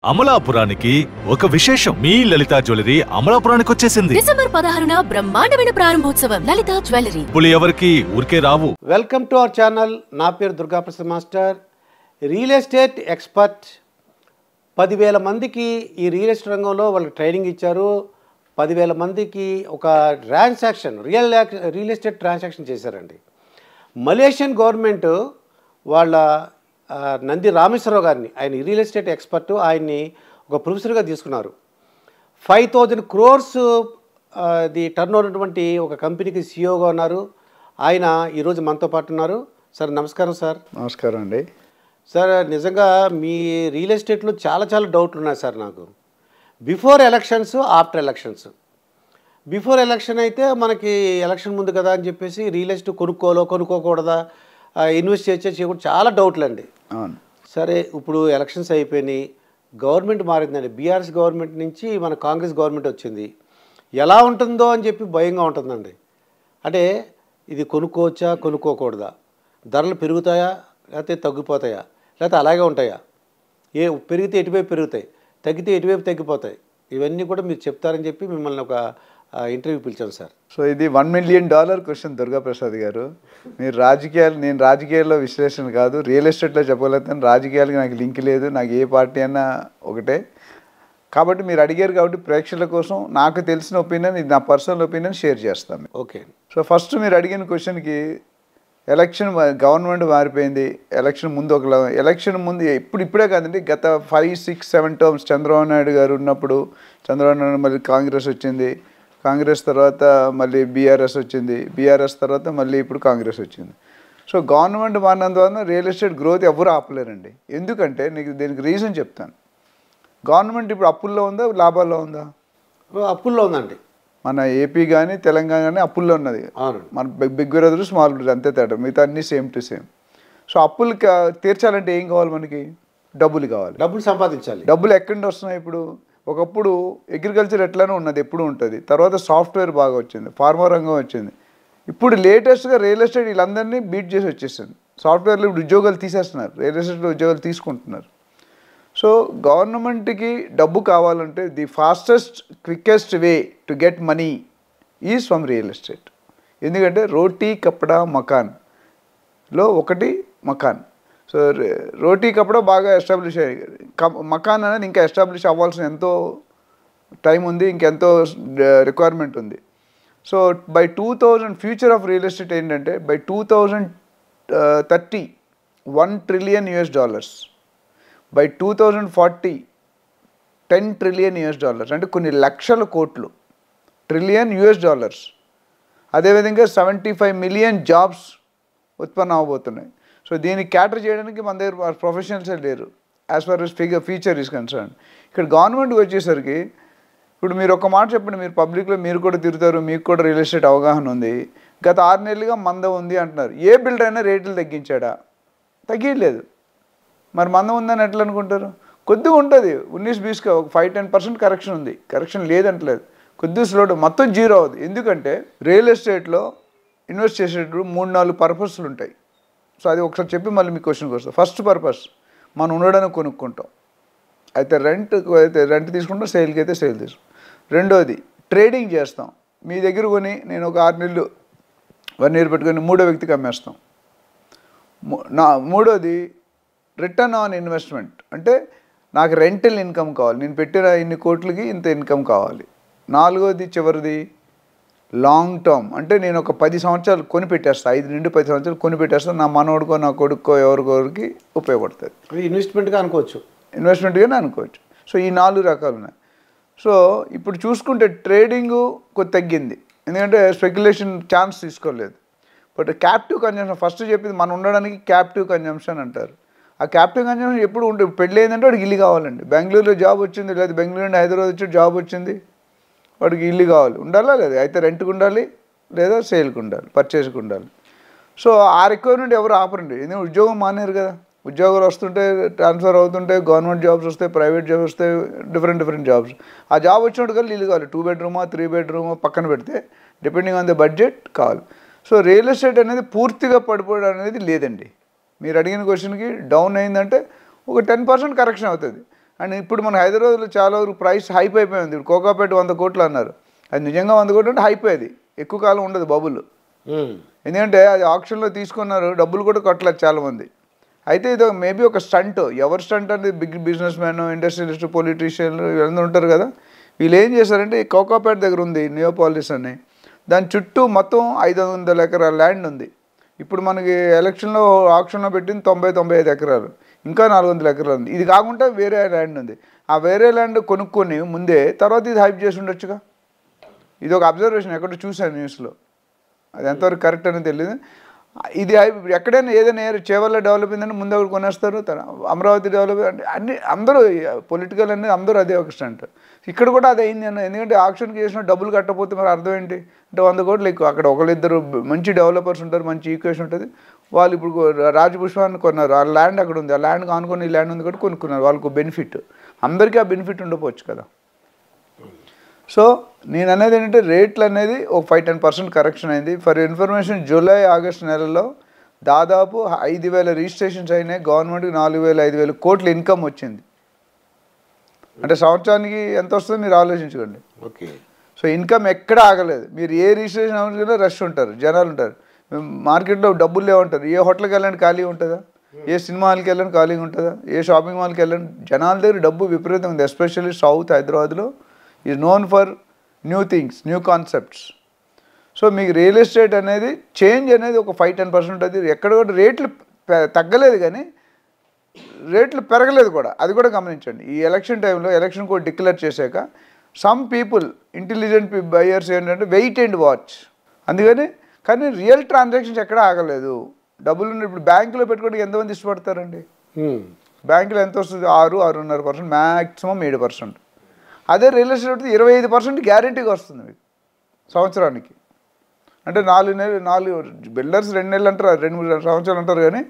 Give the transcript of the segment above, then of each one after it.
అమలాపురానికి ఒక విశేషం. మీ లలితా జ్యువెలరీ అమలాపురానికి వచ్చేసింది. డిసెంబర్ 16న బ్రహ్మాండమైన ప్రారంభోత్సవం. లలితా జ్యువెలరీ. ఇప్పుడు ఎవరికి ఊరికే రావు. Welcome to our channel. నా పేరు Durgaprasad master, real estate expert. 10,000 మందికి ఈ రియల్ ఎస్టేట్ రంగంలో వాళ్ళకి ట్రైనింగ్ ఇచ్చారు. 10,000 మందికి ఒక ట్రాన్సాక్షన్ రియల్ ఎస్టేట్ ట్రాన్సాక్షన్ చేశారండి. మలేషియన్ గవర్నమెంట్ వాళ్ళ నంది రామేశ్వరరావు గారిని, ఆయన రియల్ ఎస్టేట్ ఎక్స్పర్ట్, ఆయన్ని ఒక ప్రొఫెసర్గా తీసుకున్నారు. 5,000 crores ది టర్న్ ఓవర్ ఉన్నటువంటి ఒక కంపెనీకి సిఇఓగా ఉన్నారు. ఆయన ఈరోజు మనతో పాటు ఉన్నారు. సార్ నమస్కారం. సార్ నమస్కారం అండి. సార్ నిజంగా మీ రియల్ ఎస్టేట్లో చాలా డౌట్లు ఉన్నాయి సార్ నాకు. Before elections, after elections. Before election అయితే మనకి ఎలక్షన్ ముందు కదా అని చెప్పేసి రియల్ ఎస్టేట్ కొనుక్కోకూడదా, ఇన్వెస్ట్ చేయకూడదు, చాలా డౌట్లు అండి. అవును. సరే, ఇప్పుడు ఎలక్షన్స్ అయిపోయినాయి, గవర్నమెంట్ మారిందండి. బీఆర్ఎస్ గవర్నమెంట్ నుంచి మన కాంగ్రెస్ గవర్నమెంట్ వచ్చింది. ఎలా ఉంటుందో అని చెప్పి భయంగా ఉంటుందండి. అంటే ఇది కొనుక్కోవచ్చా, కొనుక్కోకూడదా, ధరలు పెరుగుతాయా లేకపోతే తగ్గిపోతాయా, లేకపోతే అలాగే ఉంటాయా, పెరిగితే ఎటువైపు పెరుగుతాయి, తగ్గితే ఎటువైపు తగ్గిపోతాయి, ఇవన్నీ కూడా మీరు చెప్తారని చెప్పి మిమ్మల్ని ఒక ఇంటర్వ్యూ పిలిచాను సార్. సో ఇది $1 million క్వశ్చన్ దుర్గాప్రసాద్ గారు. మీరు నేను రాజకీయాల్లో విశ్లేషణ కాదు, రియల్ ఎస్టేట్లో చెప్పగలుగుతాను. రాజకీయాలకి నాకు లింక్ లేదు, నాకు ఏ పార్టీ అన్నా ఒకటే. కాబట్టి మీరు అడిగారు కాబట్టి ప్రేక్షకుల కోసం నాకు తెలిసిన ఒపీనియన్, ఇది నా పర్సనల్ ఒపీనియన్ షేర్ చేస్తాను. ఓకే. సో ఫస్ట్ మీరు అడిగిన క్వశ్చన్కి, ఎలక్షన్ గవర్నమెంట్ మారిపోయింది. ఎలక్షన్ ముందు ఇప్పుడే కాదండి, గత 5, 6, 7 టర్మ్స్ చంద్రబాబు నాయుడు గారు ఉన్నప్పుడు, చంద్రబాబు నాయుడు మళ్ళీ కాంగ్రెస్ వచ్చింది, కాంగ్రెస్ తర్వాత మళ్ళీ బీఆర్ఎస్ వచ్చింది, బీఆర్ఎస్ తర్వాత మళ్ళీ ఇప్పుడు కాంగ్రెస్ వచ్చింది. సో గవర్నమెంట్ మారినందువల్ల రియల్ ఎస్టేట్ గ్రోత్ ఎవరు ఆపలేరండి. ఎందుకంటే దీనికి రీజన్ చెప్తాను. గవర్నమెంట్ ఇప్పుడు అప్పుల్లో ఉందా, లాభాల్లో ఉందా? అప్పుల్లో ఉందండి. మన ఏపీ కానీ తెలంగాణ కానీ అప్పుల్లో ఉన్నది. మన బిగ్ బ్రదర్ స్మాల్ బ్రదర్ అంతే తేడా, మిగతా అన్నీ సేమ్ టు సేమ్. సో అప్పులు తీర్చాలంటే ఏం కావాలి? మనకి డబ్బులు కావాలి. డబ్బులు సంపాదించాలి. డబ్బులు ఎక్కడి నుండి వస్తున్నాయి? ఇప్పుడు ఒకప్పుడు అగ్రికల్చర్ ఎట్లానే ఉన్నది, ఎప్పుడు ఉంటుంది. తర్వాత సాఫ్ట్వేర్ బాగా వచ్చింది, ఫార్మా రంగం వచ్చింది. ఇప్పుడు లేటెస్ట్గా రియల్ ఎస్టేట్ వీళ్ళందరినీ బీట్ చేసి వచ్చేసింది. సాఫ్ట్వేర్లో ఇప్పుడు ఉద్యోగాలు తీసేస్తున్నారు, రియల్ ఎస్టేట్లో ఉద్యోగాలు తీసుకుంటున్నారు. సో గవర్నమెంట్కి డబ్బు కావాలంటే the fastest quickest way to get money is from real estate. ఎందుకంటే రోటీ కపడా మకాన్లో ఒకటి మకాన్. సో రోటీ కపడా బాగా ఎస్టాబ్లిష్ అయ్యాయి, మకాన్ అనేది ఇంకా ఎస్టాబ్లిష్ అవ్వాల్సిన ఎంతో టైం ఉంది, ఇంకెంతో రిక్వైర్మెంట్ ఉంది. So by 2000 future of real estate ఏంటంటే, బై 2030 $1 trillion, బై 2040 $10 trillion, అంటే కొన్ని లక్షల కోట్లు, $1 trillion. అదేవిధంగా 75 million జాబ్స్ ఉత్పన్నం అవబోతున్నాయి. సో దీన్ని క్యాటర్ చేయడానికి మన దగ్గర ప్రొఫెషనల్సే లేరు as far as future is concern. ఇక్కడ గవర్నమెంట్కి వచ్చేసరికి, ఇప్పుడు మీరు ఒక మాట చెప్పండి, మీరు పబ్లిక్లో మీరు కూడా తిరుగుతారు, మీకు కూడా రియల్ ఎస్టేట్ అవగాహన ఉంది. గత 6 నెలలుగా మంద ఉంది అంటున్నారు. ఏ బిల్డర్ అయినా రేట్లు తగ్గించాడా? తగ్గియలేదు. మరి మందం ఉందని ఎట్లా అనుకుంటారు? కొద్దిగా ఉంటుంది, 19-20గా ఒక 5-10% కరెక్షన్ ఉంది. కరెక్షన్ లేదంటలేదు, కొద్దిగా స్లో, మొత్తం జీరో అవుతుంది. ఎందుకంటే రియల్ ఎస్టేట్లో ఇన్వెస్ట్ చేసేటప్పుడు 3-4 పర్పస్లు ఉంటాయి. సో అది ఒకసారి చెప్పి మళ్ళీ మీ క్వశ్చన్కి వస్తాం. ఫస్ట్ పర్పస్, మనం ఉండడానికి కొనుక్కుంటాం, అయితే రెంట్ తీసుకుంటాం, సేల్కి అయితే సేల్ తీసుకుంటాం. రెండోది ట్రేడింగ్ చేస్తాం. మీ దగ్గర కొని నేను ఒక 6 నెలలు 1 year పెట్టుకొని మూడో వ్యక్తికి అమ్మేస్తాం. మూడోది రిటర్న్ ఆన్ ఇన్వెస్ట్మెంట్, అంటే నాకు రెంటల్ ఇన్కమ్ కావాలి, నేను పెట్టిన ఇన్ని కోట్లకి ఇంత ఇన్కమ్ కావాలి. నాలుగోది చివరిది లాంగ్ టర్మ్, అంటే నేను ఒక 10 సంవత్సరాలు కొని పెట్టేస్తాను, 5 నుండి 10 సంవత్సరాలు కొని పెట్టేస్తాను, నా మనోడికో నా కొడుకో ఎవరికొరికి ఉపయోగపడుతుంది. ఇన్వెస్ట్మెంట్గా అనుకోవచ్చు, ఇన్వెస్ట్మెంట్గానే అనుకోవచ్చు. సో ఈ 4 రకాలు ఉన్నాయి. సో ఇప్పుడు చూసుకుంటే ట్రేడింగు కొద్ది తగ్గింది, ఎందుకంటే స్పెక్యులేషన్ ఛాన్స్ తీసుకోలేదు. బట్ క్యాప్టివ్ కన్జంప్షన్, ఫస్ట్ చెప్పింది మనం ఉండడానికి క్యాప్టివ్ కన్జంప్షన్ అంటారు. ఆ క్యాప్టివ్ కన్జంప్షన్ ఎప్పుడు ఉంటుంది? పెళ్ళి అయిందంటే వాడికి ఇల్లు కావాలండి. బెంగళూరులో జాబ్ వచ్చింది, లేదా బెంగళూరు నుండి హైదరాబాద్ వచ్చి జాబ్ వచ్చింది, వాడికి ఇల్లు కావాలి, ఉండాలా లేదా? అయితే రెంట్కి ఉండాలి, లేదా సేల్కి ఉండాలి, పర్చేస్కి ఉండాలి. సో ఆ రిక్వైర్మెంట్ ఎవరు ఆపరండి, ఎందుకంటే ఉద్యోగం మానేరు కదా. ఉద్యోగాలు వస్తుంటే, ట్రాన్స్ఫర్ అవుతుంటే, గవర్నమెంట్ జాబ్స్ వస్తాయి, ప్రైవేట్ జాబ్స్ వస్తాయి, డిఫరెంట్ జాబ్స్. ఆ జాబ్ వచ్చినట్టు కదా ఇల్లు కావాలి, 2 bedroom 3 bedroom పక్కన పెడితే డిపెండింగ్ ఆన్ ద బడ్జెట్ కావాలి. సో రియల్ ఎస్టేట్ అనేది పూర్తిగా పడిపోవడం అనేది లేదండి. మీరు అడిగిన క్వశ్చన్కి డౌన్ అయిందంటే ఒక 10% కరెక్షన్ అవుతుంది. అండ్ ఇప్పుడు మన హైదరాబాద్లో చాలా వరకు ప్రైస్ హైప్ అయిపోయింది. ఇప్పుడు కోకాపేట 100 కోట్లు అన్నారు, అది నిజంగా 100 కోట్లు అంటే హైప్, అది ఎక్కువ కాలం ఉండదు బబుల్. ఎందుకంటే అది ఆప్షన్లో తీసుకున్నారు, డబ్బులు కూడా కొట్టలేదు చాలామంది. అయితే ఇది మేబీ ఒక స్టంట్. ఎవరు స్టంట్ అంటే బిగ్ బిజినెస్ మ్యాన్, ఇండస్ట్రియలిస్ట్, పొలిటీషియన్లు ఇవన్నీ ఉంటారు కదా. వీళ్ళు ఏం చేశారంటే కోకాపేట దగ్గర ఉంది నియోపాలిస్ అని, దాని చుట్టూ మొత్తం 500 ఎకరాల ల్యాండ్ ఉంది. ఇప్పుడు మనకి ఎలక్షన్లో ఆప్షన్లో పెట్టింది 90-95 ఎకరాలు, ఇంకా 400 ఎకరాలు ఉంది. ఇది కాకుండా వేరే ల్యాండ్ ఉంది. ఆ వేరే ల్యాండ్ కొనుక్కొని ముందే తర్వాత ఇది హైప్ చేసి ఉండొచ్చుగా. ఇది ఒక అబ్జర్వేషన్, ఎక్కడో చూశాను న్యూస్లో, అది ఎంతవరకు కరెక్ట్ అని తెలియదు. ఇది ఎక్కడైనా ఏదైనా చేవల్ల డెవలప్ అయిందని ముందు ఒకటి కొనేస్తారు, అమరావతి డెవలప్ అంటే అన్ని అందరూ పొలిటికల్ అనేది అందరూ అదే ఒక స్టంట్. ఇక్కడ కూడా అది అయింది అన్న, ఎందుకంటే ఆప్షన్కి చేసిన డబ్బులు కట్టకపోతే మరి అర్థం ఏంటి అంటే 100 కోట్లు ఎక్కువ. అక్కడ ఒకళ్ళిద్దరు మంచి డెవలపర్స్ ఉంటారు, మంచి ఈక్వేషన్ ఉంటుంది. వాళ్ళు ఇప్పుడు రాజపుష్పాన్ని కొన్నారు, ఆ ల్యాండ్ అక్కడ ఉంది, ఆ ల్యాండ్ కానుకొని ఈ ల్యాండ్ ఉంది కూడా కొనుక్కున్నారు. వాళ్ళకు బెనిఫిట్, అందరికీ ఆ బెనిఫిట్ ఉండకపోవచ్చు కదా. సో నేను అనేది ఏంటంటే రేట్లు అనేది ఒక 5-10% కరెక్షన్ అయింది. ఫర్ ఇన్ఫర్మేషన్, జూలై ఆగస్ట్ నెలలో దాదాపు 5,000 రిజిస్ట్రేషన్స్ అయినాయి. గవర్నమెంట్కి 4,000-5,000 కోట్ల ఇన్కమ్ వచ్చింది. అంటే సంవత్సరానికి ఎంత వస్తుందో మీరు ఆలోచించుకోండి. ఓకే. సో ఇన్కమ్ ఎక్కడ ఆగలేదు. మీరు ఏ రిజిస్ట్రేషన్ అవ్వకుండా రష్ ఉంటారు, జనాలు ఉంటారు. మార్కెట్లో డబ్బులు లేవుంటారు. ఏ హోటల్కి వెళ్ళండి ఖాళీ ఉంటుందా, ఏ సినిమా హాల్కి వెళ్ళండి ఖాళీగా ఉంటుందా, ఏ షాపింగ్ మాల్కి వెళ్ళండి, జనాల దగ్గర డబ్బు విపరీతంగా ఉంది. ఎస్పెషల్లీ సౌత్ హైదరాబాద్లో is known for new things, new concepts. So మీకు రియల్ ఎస్టేట్ అనేది చేంజ్ అనేది ఒక 5-10% ఉంటుంది. ఎక్కడ కూడా రేట్లు తగ్గలేదు కానీ రేట్లు పెరగలేదు కూడా, అది కూడా గమనించండి. ఈ ఎలక్షన్ టైంలో ఎలక్షన్ కోడ్ డిక్లేర్ చేశాక సమ్ పీపుల్, ఇంటెలిజెంట్ బయర్స్ ఏంటంటే వెయిట్ అండ్ వాచ్. అందుకని కానీ రియల్ ట్రాన్సాక్షన్స్ ఎక్కడ ఆగలేదు. డబ్బులు ఇప్పుడు బ్యాంకులో పెట్టుకోవడానికి ఎంతమంది ఇష్టపడతారండి? బ్యాంకులో ఎంత వస్తుంది? 6-6.5%, మ్యాక్సిమం 7%. అదే రియల్ ఎస్టేట్ 25% గ్యారెంటీగా వస్తుంది మీకు సంవత్సరానికి. అంటే 4 నెలలు, 4 బిల్డర్స్ 2 నెలలు అంటారు, 2-3 సంవత్సరాలు అంటారు కానీ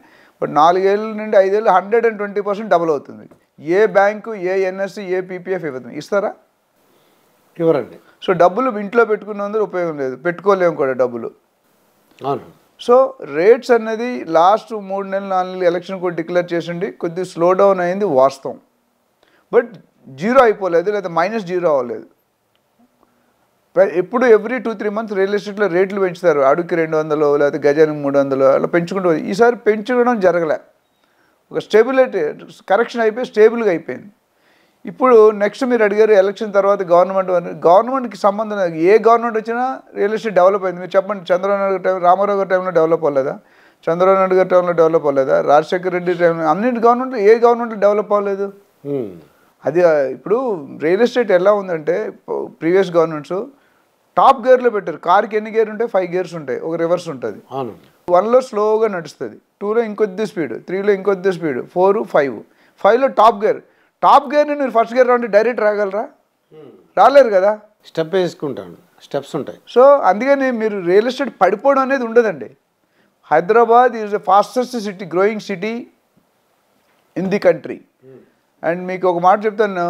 బట్ 4 ఏళ్ళ నుండి 5 ఏళ్ళు 120% డబుల్ అవుతుంది. ఏ బ్యాంకు, ఏ ఎన్ఎస్సి, ఏ పీపీఎఫ్ ఇవ్వదు. ఇస్తారా? ఇవ్వరండి. సో డబ్బులు ఇంట్లో పెట్టుకున్నందుకు ఉపయోగం లేదు, పెట్టుకోలేము కూడా డబ్బులు. అవును. సో రేట్స్ అనేది లాస్ట్ 3 నెలలు 4 నెలలు ఎలక్షన్ కూడా డిక్లేర్ చేసిండి, కొద్దిగా స్లో డౌన్ అయింది వాస్తవం. బట్ జీరో అయిపోలేదు, లేదా -0 అవ్వలేదు. ఎప్పుడు ఎవ్రీ 2-3 మంత్స్ రియల్ ఎస్టేట్లో రేట్లు పెంచుతారు. అడుగుకి 200, లేకపోతే గజానికి 300 అలా పెంచుకుంటూ. ఈసారి పెంచడం జరగలే, ఒక స్టేబిలిటీ కరెక్షన్ అయిపోయి స్టేబుల్గా అయిపోయింది. ఇప్పుడు నెక్స్ట్ మీరు అడిగారు ఎలక్షన్ తర్వాత గవర్నమెంట్కి సంబంధం ఏ గవర్నమెంట్ వచ్చినా రియల్ ఎస్టేట్ డెవలప్ అయింది. మీరు చెప్పండి, చంద్రబాబు నాయుడు టైం, రామారావు గారి టైంలో డెవలప్ అవ్వలేదా? చంద్రబాబు నాయుడు గారి టైంలో డెవలప్ అవ్వలేదా? రాజశేఖర రెడ్డి టైంలో, అన్నింటి గవర్నమెంట్ ఏ గవర్నమెంట్ డెవలప్ అవ్వలేదు. అది ఇప్పుడు రియల్ ఎస్టేట్ ఎలా ఉందంటే ప్రీవియస్ గవర్నమెంట్స్ టాప్ గేర్లో పెట్టారు. కార్కి ఎన్ని గేర్ ఉంటాయి? 5 గేర్స్ ఉంటాయి, ఒక రివర్స్ ఉంటుంది. 1లో స్లోగా నడుస్తుంది, 2లో ఇంకొద్ది స్పీడ్, 3లో ఇంకొద్ది స్పీడ్, 4, 5. 5లో టాప్ గేర్. టాప్ గేర్ని మీరు ఫస్ట్ గేర్ రాండి డైరెక్ట్ రాగలరా? రాలేరు కదా, స్టెప్ వేసుకుంటాను, స్టెప్స్ ఉంటాయి. సో అందుకని మీరు రియల్ ఎస్టేట్ పడిపోవడం అనేది ఉండదండి. Hyderabad is the fastest city, growing city in the country. And మీకు ఒక మాట చెప్తాను,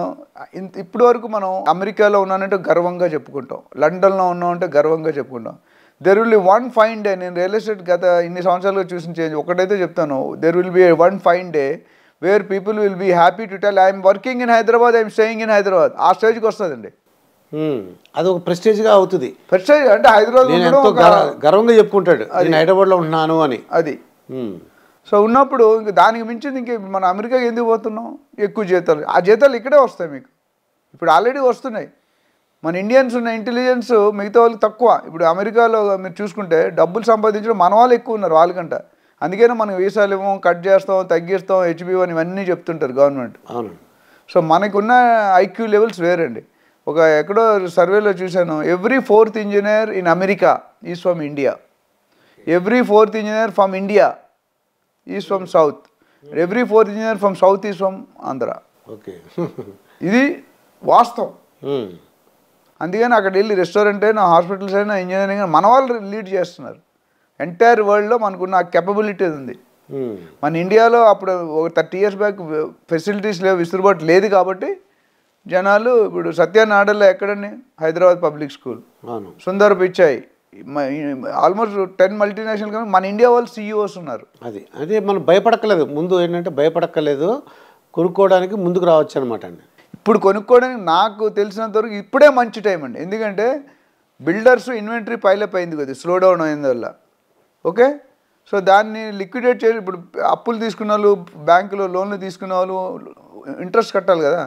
ఇప్పటి వరకు మనం అమెరికాలో ఉన్నానంటే గర్వంగా చెప్పుకుంటాం, లండన్లో ఉన్నామంటే గర్వంగా చెప్పుకుంటాం. There will be one fine day. నేను రియల్ ఎస్టేట్ గత ఇన్ని సంవత్సరాలుగా చూసిన చేంజ్ ఒకటైతే చెప్తాను, there will be one fine day where people will be happy to tell I'm working in Hyderabad, I'm staying in Hyderabad. ఆ స్టేజ్కి వస్తుందండి. అది ఒక ప్రెస్టేజ్గా అవుతుంది. ప్రెస్టేజ్ అంటే హైదరాబాద్ గర్వంగా చెప్పుకుంటాడు, నేను హైదరాబాద్లో ఉన్నాను అని. అది సో ఉన్నప్పుడు ఇంక దానికి మించింది ఇంక మన అమెరికాకి ఎందుకు పోతున్నాం? ఎక్కువ జీతాలు, ఆ జీతాలు ఇక్కడే వస్తాయి మీకు. ఇప్పుడు ఆల్రెడీ వస్తున్నాయి. మన ఇండియన్స్ ఉన్న ఇంటెలిజెన్స్ మిగతా వాళ్ళకి తక్కువ. ఇప్పుడు అమెరికాలో మీరు చూసుకుంటే డబ్బులు సంపాదించడం మన వాళ్ళు ఎక్కువ ఉన్నారు వాళ్ళకంట. అందుకనే మనం వీసాలు ఇవ్వం, కట్ చేస్తాం, తగ్గిస్తాం, హెచ్బి1 ఇవన్నీ చెప్తుంటారు గవర్నమెంట్. అవును. సో మనకున్న ఐక్యూ లెవెల్స్ వేరండి. ఒక ఎక్కడో సర్వేలో చూశాను, every 4th engineer in America is from India, every 4th engineer from India is from south, every 4th engineer from south is from Andhra. Okay, ఇది వాస్తవం. అందుకని అక్కడ వెళ్ళి రెస్టారెంట్ అయినా, హాస్పిటల్స్ అయినా, ఇంజనీరింగ్ అయినా మన వాళ్ళు లీడ్ చేస్తున్నారు. ఎంటైర్ వరల్డ్లో మనకున్న కెపబిలిటీ ఉంది. మన ఇండియాలో అప్పుడు ఒక 30 years బ్యాక్ ఫెసిలిటీస్ లేవు, విసురుబాటు లేదు. కాబట్టి జనాలు ఇప్పుడు సత్యనాడల్లో ఎక్కడండి, Hyderabad public school, Sundar పిచ్చాయి, almost 10 multinational company మన ఇండియా వాళ్ళు CEOs ఉన్నారు. అది అదే మనం భయపడక్కలేదు. ముందు ఏంటంటే భయపడక్కలేదు, కొనుక్కోవడానికి ముందుకు రావచ్చు అనమాట అండి. ఇప్పుడు కొనుక్కోవడానికి నాకు తెలిసినంత వరకు ఇప్పుడే మంచి టైం అండి. ఎందుకంటే బిల్డర్స్ ఇన్వెంటరీ పైలప్ అయింది కదా, స్లో డౌన్ అయింది ఓకే. సో దాన్ని లిక్విడేట్ చేసి ఇప్పుడు అప్పులు తీసుకున్న వాళ్ళు, బ్యాంకులో లోన్లు తీసుకున్న వాళ్ళు ఇంట్రెస్ట్ కట్టాలి కదా,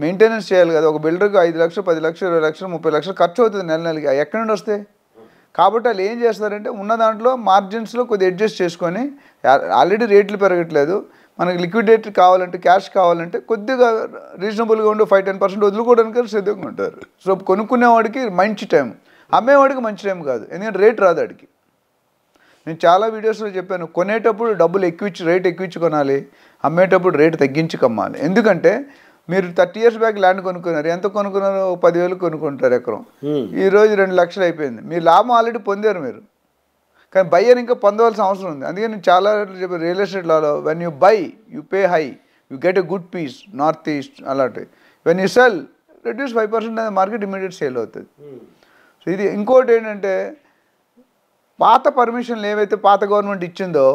మెయింటెనెన్స్ చేయాలి కదా. ఒక బిల్డర్కి 5 లక్షలు, 10 లక్షలు, 20 లక్షలు, 30 లక్షలు ఖర్చు అవుతుంది నెలకి. ఎక్కడి నుండి వస్తాయి? కాబట్టి వాళ్ళు ఏం చేస్తారంటే ఉన్న దాంట్లో మార్జిన్స్లో కొద్దిగా అడ్జస్ట్ చేసుకొని, ఆల్రెడీ రేట్లు పెరగట్లేదు, మనకి లిక్విడేట్ కావాలంటే, క్యాష్ కావాలంటే కొద్దిగా రీజనబుల్గా ఉండి 5-10% వదులుకోవడానికి సిద్ధంగా ఉంటారు. సో కొనుక్కునేవాడికి మంచి టైం, అమ్మేవాడికి మంచి టైం కాదు, ఎందుకంటే రేట్ రాదు వాడికి. నేను చాలా వీడియోస్లో చెప్పాను, కొనేటప్పుడు డబ్బులు రేట్ ఎక్కువ కొనాలి, అమ్మేటప్పుడు రేటు తగ్గించి కమ్మాలి. ఎందుకంటే మీరు 30 years బ్యాక్ ల్యాండ్ కొనుక్కున్నారు, ఎంత కొనుక్కున్నారు? 10,000 కొనుక్కుంటారు ఎకరం. ఈరోజు 2 లక్షలు అయిపోయింది. మీరు లాభం ఆల్రెడీ పొందారు మీరు, కానీ బయ్యర్ ఇంకా పొందవలసిన అవసరం ఉంది. అందుకే నేను చాలా చెప్పాను, రియల్ ఎస్టేట్ లాలో when you buy you pay high, you get a good piece, north east అలాంటివి. వెన్ యూ సెల్ రెడ్యూస్ 5% అనేది మార్కెట్ ఇమీడియట్ సేల్ అవుతుంది. సో ఇది ఇంకోటి ఏంటంటే, పాత పర్మిషన్లు ఏవైతే పాత గవర్నమెంట్ ఇచ్చిందో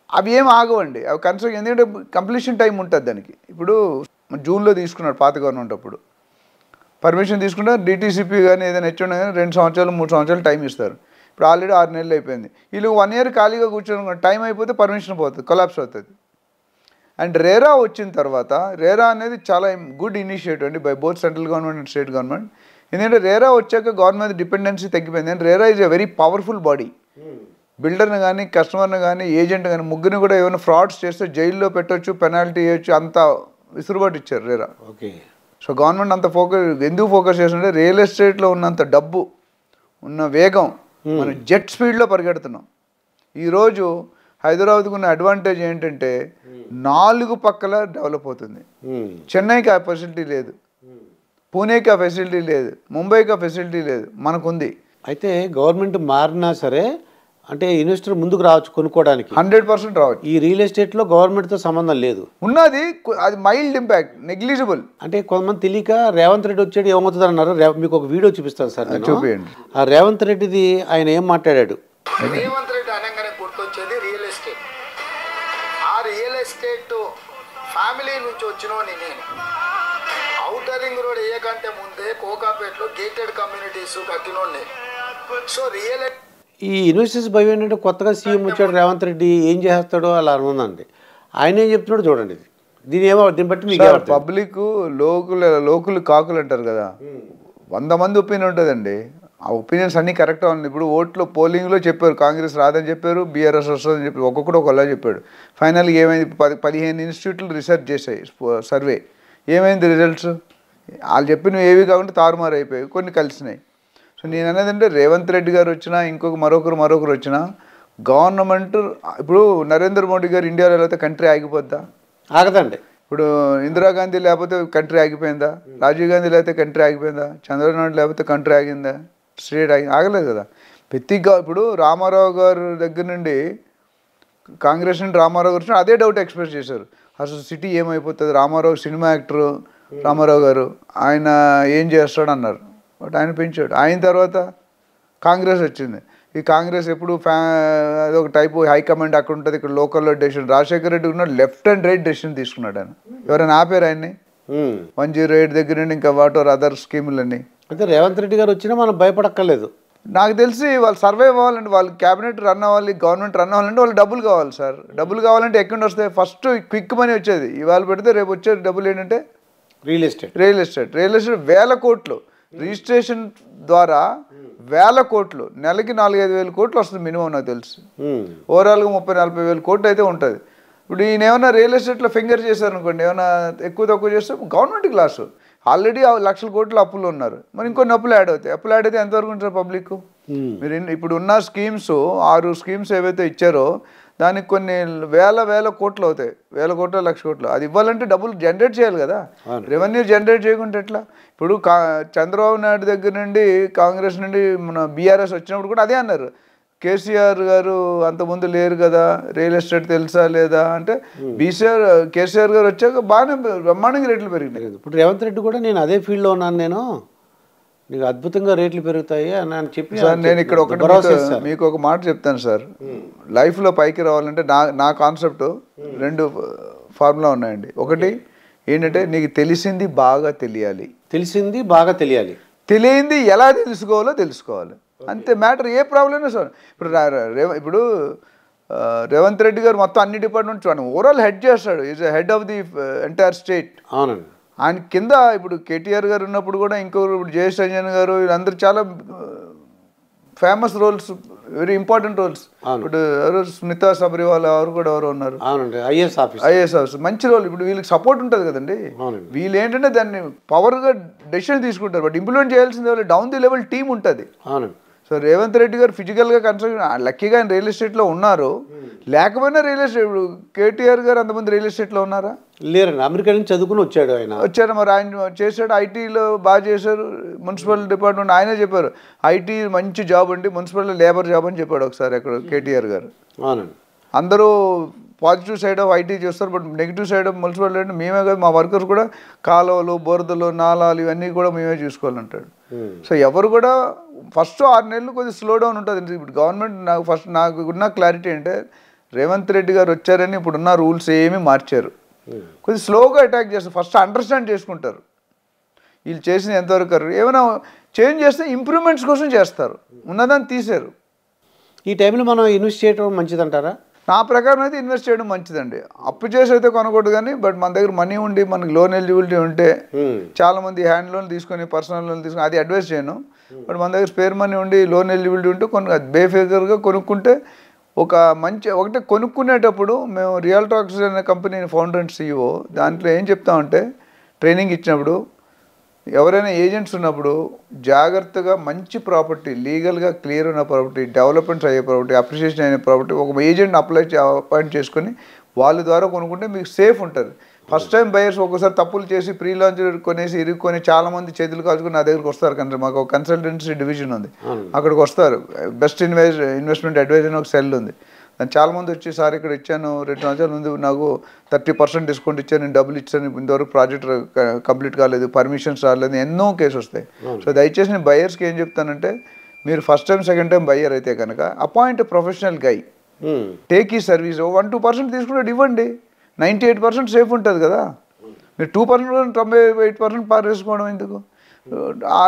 అవి ఏం ఆగవండి, అవి కన్స్ట్రక్షన్. ఎందుకంటే కంప్లీషన్ టైం ఉంటుంది దానికి. ఇప్పుడు జూన్లో తీసుకున్నాడు పాత గవర్నమెంట్, అప్పుడు పర్మిషన్ తీసుకుంటే డిటీసీపీ కానీ ఏదైనా హెచ్చుండే కానీ 2 సంవత్సరాలు 3 సంవత్సరాలు టైం ఇస్తారు. ఇప్పుడు ఆల్రెడీ 6 నెలలు అయిపోయింది. వీళ్ళు 1 year ఖాళీగా కూర్చొని టైం అయిపోతే పర్మిషన్ పోతుంది, కొలాప్స్ అవుతుంది. అండ్ రేరా వచ్చిన తర్వాత, రేరా అనేది చాలా గుడ్ ఇనిషియేటివ్ అండి by both central government and state government. ఎందుకంటే రేరా వచ్చాక గవర్నమెంట్ డిపెండెన్సీ తగ్గిపోయింది. And RERA is a very powerful body. బిల్డర్ని కానీ, కస్టమర్ని కానీ, ఏజెంట్ కానీ ముగ్గురిని కూడా ఏమైనా ఫ్రాడ్స్ చేస్తే జైల్లో పెట్టవచ్చు, పెనాల్టీ వేయచ్చు, అంత విసురుబాటు ఇచ్చారు రేరా. ఓకే. సో గవర్నమెంట్ అంత ఎందుకు ఫోకస్ చేస్తుంటే, రియల్ ఎస్టేట్లో ఉన్నంత డబ్బు, ఉన్న వేగం, మనం జెట్ స్పీడ్లో పరిగెడుతున్నాం. ఈరోజు హైదరాబాద్కు ఉన్న అడ్వాంటేజ్ ఏంటంటే 4 పక్కల డెవలప్ అవుతుంది. చెన్నైకి ఆ ఫెసిలిటీ లేదు, పూణేకి ఆ ఫెసిలిటీ లేదు, ముంబైకి ఆ ఫెసిలిటీ లేదు, మనకుంది. అయితే గవర్నమెంట్ మారినా సరే అంటే ఇన్వెస్టర్ ముందుకు రావచ్చు కొనుక్కోవడానికి, 100% రావచ్చు. ఈ రియల్ ఎస్టేట్లో గవర్నమెంట్తో సంబంధం లేదు, ఉన్నది అది మైల్డ్ ఇంపాక్ట్, నెగ్లిజిబుల్. అంటే కొంతమంది తెలియక రేవంత్ రెడ్డి వచ్చాడు ఏమవుతుంది అన్నారు. మీకు ఒక వీడియో చూపిస్తాను సార్, చూపించండి. ఆ రేవంత్ రెడ్డిది ఆయన ఏం మాట్లాడాడు. రేవంత్ రెడ్డి అనగానే గుర్తొచ్చేది రియల్ ఎస్టేట్. ఆ రియల్ ఎస్టేట్ ఫ్యామిలీ నుంచి వచ్చినోని నేను. ఔటర్ రింగ్ రోడ్ వేయకంటే ముందే కోకాపేటలో గేటెడ్ కమ్యూనిటీస్ కట్టినోని. సో రియల్ ఈ ఇన్వెస్టర్స్ భయం ఏంటంటే కొత్తగా సీఎం వచ్చాడు రేవంత్ రెడ్డి, ఏం చేస్తాడో అలా అనుందండి. ఆయన ఏం చెప్తున్నాడు చూడండి. దీన్ని బట్టి మీకు పబ్లిక్ లోకులు కాకులు అంటారు కదా, 100 మంది ఒపీనియన్ ఉంటుందండి. ఆ ఒపీనియన్స్ అన్నీ కరెక్ట్గా ఉన్నాయి. ఇప్పుడు ఓట్లో పోలింగ్లో చెప్పారు కాంగ్రెస్ రాదని చెప్పారు, బీఆర్ఎస్ వస్తుందని చెప్పారు, ఒక్కొక్కడు ఒకలా చెప్పాడు. ఫైనల్గా ఏమైంది? 15 ఇన్స్టిట్యూట్లు రీసెర్చ్ చేశాయి సర్వే. ఏమైంది రిజల్ట్స్? వాళ్ళు చెప్పినవి ఏవి కాకుండా తారుమారు అయిపోయాయి, కొన్ని కలిసినాయి. సో నేను అనేది అంటే రేవంత్ రెడ్డి గారు వచ్చినా, మరొకరు వచ్చినా, గవర్నమెంట్ ఇప్పుడు నరేంద్ర మోడీ గారు ఇండియాలో లేకపోతే కంట్రీ ఆగిపోద్దా? ఆగదండి. ఇప్పుడు ఇందిరాగాంధీ లేకపోతే కంట్రీ ఆగిపోయిందా? రాజీవ్ గాంధీ లేకపోతే కంట్రీ ఆగిపోయిందా? చంద్రబాబు నాయుడు లేకపోతే కంట్రీ ఆగిందా? స్టేట్ ఆగలేదు కదా. ఇప్పుడు రామారావు గారు దగ్గర నుండి, కాంగ్రెస్ నుండి రామారావు గారు వచ్చిన అదే డౌట్ ఎక్స్ప్రెస్ చేశారు, అసలు సిటీ ఏమైపోతుంది, రామారావు సినిమా యాక్టరు రామారావు గారు, ఆయన ఏం చేస్తాడు అన్నారు. బట్ ఆయన పెంచాడు. ఆయన తర్వాత కాంగ్రెస్ వచ్చింది. ఈ కాంగ్రెస్ ఎప్పుడు అదొక టైపు హైకమాండ్ అక్కడ ఉంటుంది, ఇక్కడ లోకల్లో డెసిషన్. రాజశేఖర రెడ్డి ఉన్నాడు, లెఫ్ట్ అండ్ రైట్ డెసిషన్ తీసుకున్నాడు ఆయన. ఎవరైనా ఆపారు ఆయన్ని? 108 దగ్గర నుండి ఇంకా వాటర్ అదర్ స్కీములన్నీ. అయితే రేవంత్ రెడ్డి గారు వచ్చినా మనం భయపడక్కర్లేదు. నాకు తెలిసి వాళ్ళు సర్వైవ్ అవ్వాలంటే, వాళ్ళు క్యాబినెట్ రన్ అవ్వాలి, గవర్నమెంట్ రన్ అవ్వాలంటే వాళ్ళు డబ్బులు కావాలి సార్. డబ్బులు కావాలంటే ఎక్కడి నుంచి వస్తాయి? ఫస్ట్ క్విక్ మనీ వచ్చేది. ఇవాళ పెడితే రేపు వచ్చే డబ్బులు ఏంటంటే రియల్ ఎస్టేట్. 1000 కోట్లు రిజిస్ట్రేషన్ ద్వారా 1000 కోట్లు, నెలకి 4-5 వేల కోట్లు వస్తుంది మినిమం నాకు తెలుసు. ఓవరాల్గా 30-40 వేల కోట్లు అయితే ఉంటుంది. ఇప్పుడు ఈయన ఏమైనా రియల్ ఎస్టేట్లో ఫింగర్ చేశారు అనుకోండి, ఏమైనా ఎక్కువ తక్కువ చేస్తే గవర్నమెంట్కి లాసు. ఆల్రెడీ 1,00,000 కోట్లు అప్పులు ఉన్నారు, మరి ఇంకొన్ని అప్పులు యాడ్ అయితే ఎంతవరకు ఉంటారు పబ్లిక్? మీరు ఇప్పుడు ఉన్న స్కీమ్స్ 6 స్కీమ్స్ ఏవైతే ఇచ్చారో దానికి కొన్ని వేల కోట్లు అవుతాయి, 1000 కోట్లు 1,00,000 కోట్లు. అది ఇవ్వాలంటే డబ్బులు జనరేట్ చేయాలి కదా, రెవెన్యూ జనరేట్ చేయకుంటే ఎట్లా? ఇప్పుడు చంద్రబాబు నాయుడు దగ్గర నుండి, కాంగ్రెస్ నుండి మన బీఆర్ఎస్ వచ్చినప్పుడు కూడా అదే అన్నారు, కేసీఆర్ గారు అంతకుముందు లేరు కదా, రియల్ ఎస్టేట్ తెలుసా లేదా అంటే, కేసీఆర్ గారు వచ్చాక బాగానే బ్రహ్మాండంగా రేట్లు పెరిగినాయి. ఇప్పుడు రేవంత్ రెడ్డి కూడా నేను అదే ఫీల్డ్లో ఉన్నాను, నేను నీకు అద్భుతంగా రేట్లు పెరుగుతాయి అని చెప్పి సార్, నేను ఇక్కడ మీకు ఒక మాట చెప్తాను సార్. లైఫ్లో పైకి రావాలంటే నా కాన్సెప్ట్ ఫార్ములా ఉన్నాయండి. ఒకటి ఏంటంటే నీకు తెలిసింది బాగా తెలియాలి, తెలిసింది బాగా తెలియాలి, తెలియంది ఎలా తెలుసుకోవాలో తెలుసుకోవాలి, అంతే మ్యాటర్. ఏ ప్రాబ్లమ్ సార్ ఇప్పుడు రేవంత్ రెడ్డి గారు మొత్తం అన్ని డిపార్ట్మెంట్ చూడండి, ఓవరాల్ హెడ్ చేస్తాడు, is head of the entire state. అవునండి. ఆయన కింద ఇప్పుడు కేటీఆర్ గారు ఉన్నప్పుడు కూడా ఇంకొకరు ఇప్పుడు జయేష్ రంజన్ గారు వీళ్ళందరూ చాలా famous roles, very important roles. ఇప్పుడు ఎవరు స్మితా సబరివాల్ ఎవరు కూడా ఎవరు ఉన్నారు, అవునండి, ఐఏఎస్ ఆఫీసర్, మంచి రోల్. ఇప్పుడు వీళ్ళకి సపోర్ట్ ఉంటుంది కదండి. వీళ్ళు ఏంటంటే దాన్ని పవర్గా డెసిషన్ తీసుకుంటారు, బట్ ఇంప్లిమెంట్ చేయాల్సింది వాళ్ళు డౌన్ ది లెవెల్ టీం ఉంటుంది. అవునండి. సో రేవంత్ రెడ్డి గారు ఫిజికల్గా కన్స్ట్రక్షన్ లక్కీగా ఆయన రియల్ ఎస్టేట్లో ఉన్నారు, లేకపోయినా రియల్ ఎస్టేట్. ఇప్పుడు కేటీఆర్ గారు అంతమంది రియల్ ఎస్టేట్లో ఉన్నారా? లేరండి, అమెరికా నుంచి చదువుకుని వచ్చాడు ఆయన. వచ్చారు మరి, ఆయన చేశాడు, ఐటీలో బాగా చేశారు. మున్సిపల్ డిపార్ట్మెంట్ ఆయనే చెప్పారు, ఐటీ మంచి జాబ్ అండి, మున్సిపల్ లేబర్ జాబ్ అని చెప్పాడు ఒకసారి అక్కడ కేటీఆర్ గారు. అవునండి. అందరూ పాజిటివ్ సైడ్ ఆఫ్ ఐటీ చూస్తారు, but negative side of municipal అంటే మేమే కాదు, మా వర్కర్స్ కూడా కాలువలు, బురదలు, నాలాలు ఇవన్నీ కూడా మేమే చూసుకోవాలంటాడు. సో ఎవరు కూడా ఫస్ట్ 6 నెలలు కొద్దిగా స్లో డౌన్ ఉంటుంది. ఇప్పుడు గవర్నమెంట్ నాకు ఉన్న క్లారిటీ అంటే రేవంత్ రెడ్డి గారు వచ్చారని ఇప్పుడున్న రూల్స్ ఏమీ మార్చారు, కొద్దిగా స్లోగా అటాక్ చేస్తారు. ఫస్ట్ అండర్స్టాండ్ చేసుకుంటారు వీళ్ళు చేసిన ఎంతవరకు, ఏమైనా చేంజ్ చేస్తే ఇంప్రూవ్మెంట్స్ కోసం చేస్తారు, ఉన్నదాన్ని తీశారు. ఈ టైంలో మనం ఇన్వెస్ట్ చేయడం మంచిదంటారా? నా ప్రకారం అయితే ఇన్వెస్ట్ చేయడం మంచిదండి. అప్పు చేసి అయితే కొనకూడదు, కానీ బట్ మన దగ్గర మనీ ఉండి మనకి లోన్ ఎలిజిబిలిటీ ఉంటే, చాలా మంది హ్యాండ్ లోన్ తీసుకొని పర్సనల్ లోన్ తీసుకొని అది అడ్వైస్ చేయను, బట్ మన దగ్గర స్పేర్ మనీ ఉండి లోన్ ఎలిజిబిలిటీ ఉంటే బేఫికర్గా కొనుక్కుంటే ఒక మంచి. ఒకటే కొనుక్కునేటప్పుడు మేము రియల్ టాక్స్ అనే కంపెనీ ఫౌండర్ అండ్ CEO, దాంట్లో ఏం చెప్తామంటే ట్రైనింగ్ ఇచ్చినప్పుడు ఎవరైనా ఏజెంట్స్ ఉన్నప్పుడు జాగ్రత్తగా మంచి ప్రాపర్టీ, లీగల్గా క్లియర్ ఉన్న ప్రాపర్టీ, డెవలప్మెంట్స్ అయ్యే ప్రాపర్టీ, అప్రిషియేషన్ అయిన ప్రాపర్టీ ఒక ఏజెంట్ అపాయింట్ చేసుకొని వాళ్ళ ద్వారా కొనుక్కుంటే మీకు సేఫ్ ఉంటుంది. ఫస్ట్ టైం బయర్స్ ఒక్కోసారి తప్పులు చేసి ప్రీ లాంచ్ కొనేసి ఇరుక్కొని చాలామంది చేతులు కాల్చుకొని నా దగ్గరికి వస్తారు. కానీ మాకు ఒక కన్సల్టెన్సీ డివిజన్ ఉంది, అక్కడికి వస్తారు. బెస్ట్ ఇన్వెస్ట్మెంట్ అడ్వైజర్ అని ఒక సెల్ ఉంది. దాన్ని చాలామంది వచ్చి సార్ ఇక్కడ ఇచ్చాను 2 సంవత్సరాల ముందు నాకు 30% డిస్కౌంట్ ఇచ్చాను, నేను డబ్బులు ఇచ్చాను, ఇంతవరకు ప్రాజెక్ట్ కంప్లీట్ కాలేదు, పర్మిషన్స్ రాలేదు, ఎన్నో కేసు వస్తాయి. సో దయచేసి నేను బయర్స్కి ఏం చెప్తానంటే, మీరు first time second time buyer అయితే కనుక అపాయింట్ ప్రొఫెషనల్ గై, టేక్ ఈ సర్వీస్. 1-2% తీసుకుంటే ఇవ్వండి, 98% సేఫ్ ఉంటుంది కదా. మీరు 2% 98% పారేసుకోవడం ఎందుకు? ఆ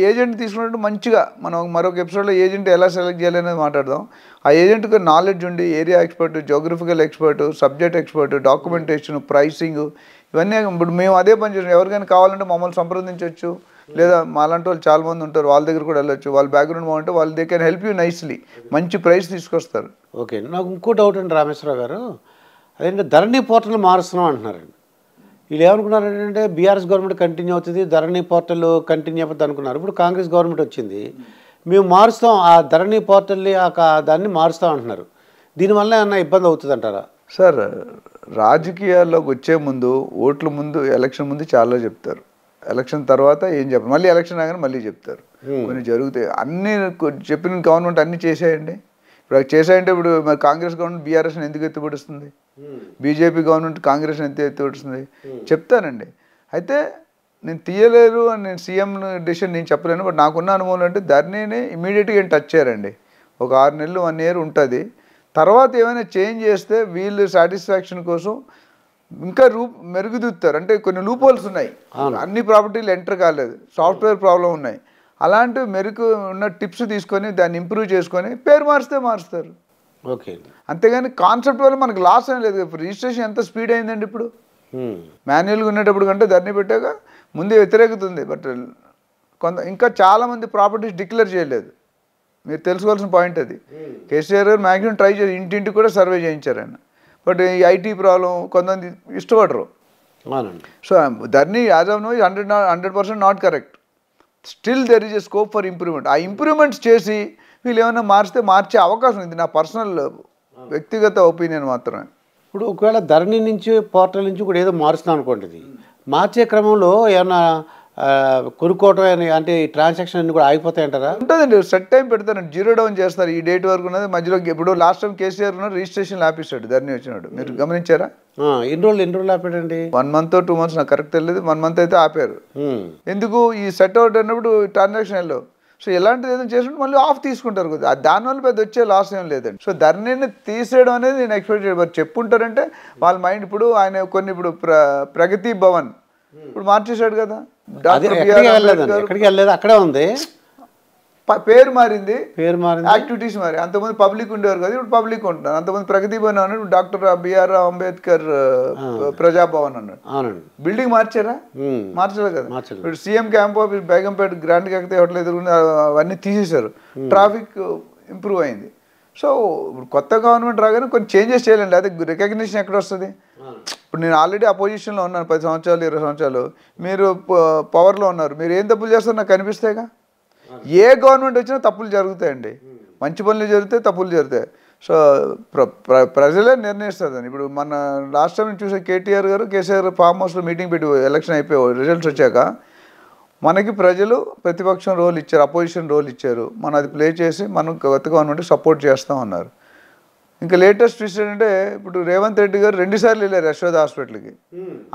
ఏజెంట్ తీసుకున్నట్టు మంచిగా మనం మరొక ఎపిసోడ్లో ఏజెంట్ ఎలా సెలెక్ట్ చేయాలి అనేది మాట్లాడదాం. ఆ ఏజెంట్కి నాలెడ్జ్ ఉండి, area expert, geographical expert, subject expert, documentation, pricing ఇవన్నీ. ఇప్పుడు మేము అదే పని చేస్తాం. ఎవరికైనా కావాలంటే మమ్మల్ని సంప్రదించవచ్చు, లేదా మాలాంటి వాళ్ళు చాలామంది ఉంటారు, వాళ్ళ దగ్గర కూడా వెళ్ళొచ్చు. వాళ్ళ బ్యాక్గ్రౌండ్ బాగుంటే వాళ్ళు they can help you nicely, మంచి ప్రైస్ తీసుకొస్తారు. ఓకే, నాకు ఇంకో డౌట్ అండి రామేశ్వరరావు గారు, అదేంటే ధరణి పోర్టల్ మారుస్తున్నాం అంటున్నారండి. వీళ్ళు ఏమనుకున్నారు ఏంటంటే బీఆర్ఎస్ గవర్నమెంట్ కంటిన్యూ అవుతుంది, ధరణి పోర్టల్ కంటిన్యూ అవుతుంది అనుకున్నారు. ఇప్పుడు కాంగ్రెస్ గవర్నమెంట్ వచ్చింది, మేము మారుస్తాం ఆ ధరణి పోర్టల్ని, దాన్ని మారుస్తాం అంటున్నారు. దీనివల్ల ఏమన్నా ఇబ్బంది అవుతుంది అంటారా? సార్, రాజకీయాల్లోకి వచ్చే ముందు, ఓట్ల ముందు, ఎలక్షన్ ముందు చాలా చెప్తారు, ఎలక్షన్ తర్వాత ఏం చెప్పరు, మళ్ళీ ఎలక్షన్ రాగానే మళ్ళీ చెప్తారు. కొన్ని జరుగుతాయి, అన్నీ చెప్పిన గవర్నమెంట్ అన్నీ చేసాయండి. ఇప్పుడు చేసాయంటే ఇప్పుడు మరి కాంగ్రెస్ గవర్నమెంట్ బీఆర్ఎస్ని ఎందుకు ఎత్తిపడుస్తుంది, బీజేపీ గవర్నమెంట్ కాంగ్రెస్ని ఎంత ఎత్తిపడుతుంది చెప్తానండి. అయితే నేను తీయలేరు అని నేను సీఎం డెసిషన్ నేను చెప్పలేను, బట్ నాకున్న అనుభవం అంటే ధరణిని ఇమీడియట్గా ఏం టచ్ చేయరండి. ఒక 6 నెలలు 1 year ఉంటుంది. తర్వాత ఏమైనా చేంజ్ చేస్తే వీళ్ళు సాటిస్ఫాక్షన్ కోసం ఇంకా మెరుగుదిద్దుతారు. అంటే కొన్ని లూప్ హోల్స్ ఉన్నాయి, అన్ని ప్రాపర్టీలు ఎంటర్ కాలేదు, సాఫ్ట్వేర్ ప్రాబ్లం ఉన్నాయి. అలాంటివి మెరుగు ఉన్న టిప్స్ తీసుకొని దాన్ని ఇంప్రూవ్ చేసుకొని పేరు మారుస్తారు. ఓకే, అంతేగాని కాన్సెప్ట్ వల్ల మనకు లాస్ ఏం లేదు. రిజిస్ట్రేషన్ ఎంత స్పీడ్ అయిందండి ఇప్పుడు, మాన్యువల్గా ఉండేటప్పుడు కంటే ధరణి పెట్టాక ముందే వ్యతిరేకత ఉంది. బట్ ఇంకా చాలామంది ప్రాపర్టీస్ డిక్లేర్ చేయలేదు, మీరు తెలుసుకోవాల్సిన పాయింట్ అది. కేసీఆర్ గారు మ్యాక్సిమం ట్రై చేసి ఇంటింటికి కూడా సర్వే చేయించారు ఆయన. బట్ ఈ ఐటీ ప్రాబ్లం కొంతమంది ఇష్టపడరు. So Dharani as of now 100% not correct. Still there is a scope for improvement. ఆ ఇంప్రూవ్మెంట్స్ చేసి వీళ్ళు ఏమైనా మార్చే అవకాశం ఉంది. నా పర్సనల్ వ్యక్తిగత ఒపీనియన్ మాత్రమే. ఇప్పుడు ఒకవేళ ధరణి నుంచి పోర్టల్ నుంచి కూడా ఏదో మారుస్తున్నాం అనుకోండి, మార్చే క్రమంలో ఏమన్నా కొనుక్కోవటం అంటే ఈ ట్రాన్సాక్షన్ అన్ని కూడా ఆగిపోతాయంటారా? ఉంటుందండి, సెట్ టైం పెడతారండి, 0 డౌన్ చేస్తారు. ఈ డేట్ వరకు ఉన్నది, మధ్యలో ఇప్పుడు లాస్ట్ టైం కేసీఆర్ ఉన్న రిజిస్ట్రేషన్ ఆపిస్తాడు ధరణి వచ్చినాడు, మీరు గమనించారా? ఎన్ని రోజులు ఆపాడండి? 1 month 2 months నాకు కరెక్ట్ తెలియదు, 1 month అయితే ఆపారు. ఎందుకు? ఈ సెట్ అవుట్ అన్నప్పుడు ట్రాన్సాక్షన్ వెళ్ళవు. సో ఇలాంటిది ఏదైనా చేస్తుంటే మళ్ళీ ఆఫ్ తీసుకుంటారు కొద్దిగా దానివల్ల పెద్ద వచ్చే లాస్ ఏం లేదండి. సో ధరణిని తీసేయడం అనేది నేను ఎక్స్పెక్ట్ చేయడం చెప్పుంటారంటే వాళ్ళ మైండ్. ఇప్పుడు ఆయన కొన్ని ఇప్పుడు ప్రగతి భవన్ ఇప్పుడు మార్చేశాడు కదా, ఎక్కడికి వెళ్ళలేదు, అక్కడే ఉంది, పేరు మారింది, పేరు మారింది, యాక్టివిటీస్ మారి. అంతమంది పబ్లిక్ ఉండేవారు కదా, ఇప్పుడు పబ్లిక్ ఉంటున్నారు. అంతమంది ప్రగతి భవన్ అన్నాడు, డాక్టర్ బిఆర్ అంబేద్కర్ ప్రజాభవన్ అన్నాడు. అవునండి, బిల్డింగ్ మార్చారా? మార్చలేదు కదా. ఇప్పుడు CM camp office Begumpet grand ఎక్కితే హోటల్ ఎదురుకుని అవన్నీ తీసేశారు, ట్రాఫిక్ ఇంప్రూవ్ అయింది. సో ఇప్పుడు కొత్త గవర్నమెంట్ రాగానే కొన్ని చేంజెస్ చేయాలండి, అదే రికగ్నిషన్ ఎక్కడ వస్తుంది? ఇప్పుడు నేను ఆల్రెడీ అపోజిషన్లో ఉన్నాను 10 సంవత్సరాలు 20 సంవత్సరాలు, మీరు పవర్లో ఉన్నారు, మీరు ఏం తప్పులు చేస్తారో నాకు కనిపిస్తాయిగా. ఏ గవర్నమెంట్ వచ్చినా తప్పులు జరుగుతాయండి, మంచి పనులు జరుగుతాయి, తప్పులు జరుగుతాయి. సో ప్రజలే నిర్ణయిస్తుందని. ఇప్పుడు మన లాస్ట్ టైం చూసే కేటీఆర్ గారు కేసీఆర్ ఫామ్ హౌస్లో మీటింగ్ పెట్టి ఎలక్షన్ అయిపోయి రిజల్ట్స్ వచ్చాక మనకి ప్రజలు ప్రతిపక్షం రోల్ ఇచ్చారు, అపోజిషన్ రోల్ ఇచ్చారు, మనం అది ప్లే చేసి మనం కొత్త గవర్నమెంట్కి సపోర్ట్ చేస్తాం అన్నారు. ఇంకా లేటెస్ట్ ట్విస్ట్ ఏంటంటే ఇప్పుడు రేవంత్ రెడ్డి గారు 2 సార్లు వెళ్ళారు యశోద హాస్పిటల్కి.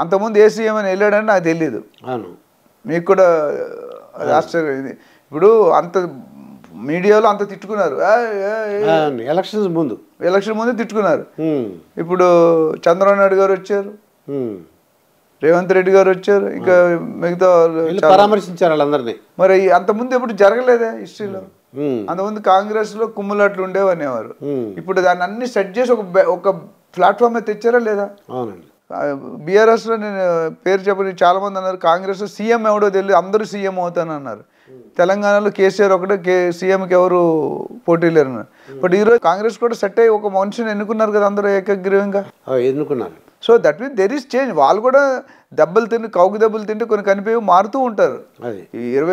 అంతకుముందు ఏ సీఎం అని వెళ్ళాడని నాకు తెలియదు, మీకు కూడా ఆశ్చర్యం. ఇది ఇప్పుడు అంత మీడియాలో అంత తిట్టుకున్నారు, ఎలక్షన్ ముందు తిట్టుకున్నారు. ఇప్పుడు చంద్రబాబు నాయుడు గారు వచ్చారు, రేవంత్ రెడ్డి గారు వచ్చారు, ఇంకా మిగతా పరామర్శించారు వాళ్ళందరినీ. మరి అంతకుముందు ఎప్పుడు జరగలేదే హిస్టరీలో? అంతకుముందు కాంగ్రెస్ లో కుమ్ములాట్లు ఉండేవనేవారు, ఇప్పుడు దాన్ని అన్ని సెట్ చేసి ఒక ప్లాట్ఫామ్ మీద తెచ్చారా లేదా? అవునండి. బీఆర్ఎస్ లో నేను పేరు చెప్పని చాలా మంది అన్నారు, కాంగ్రెస్ లో సీఎం ఎవడో తెలియదు, అందరూ సీఎం అవుతాను అన్నారు. తెలంగాణలో కేసీఆర్ ఒకటే సీఎంకి ఎవరు పోటీ లేరు అన్నారు. బట్ ఈరోజు కాంగ్రెస్ కూడా సెట్ అయ్యి ఒక మనిషిని ఎన్నుకున్నారు కదా అందరూ ఏకగ్రీవంగా ఎన్నుకున్నారు. So that means there is change. వాళ్ళు కూడా దెబ్బలు కౌకు దెబ్బలు తింటే కొన్ని కనిపించి మారుతూ ఉంటారు.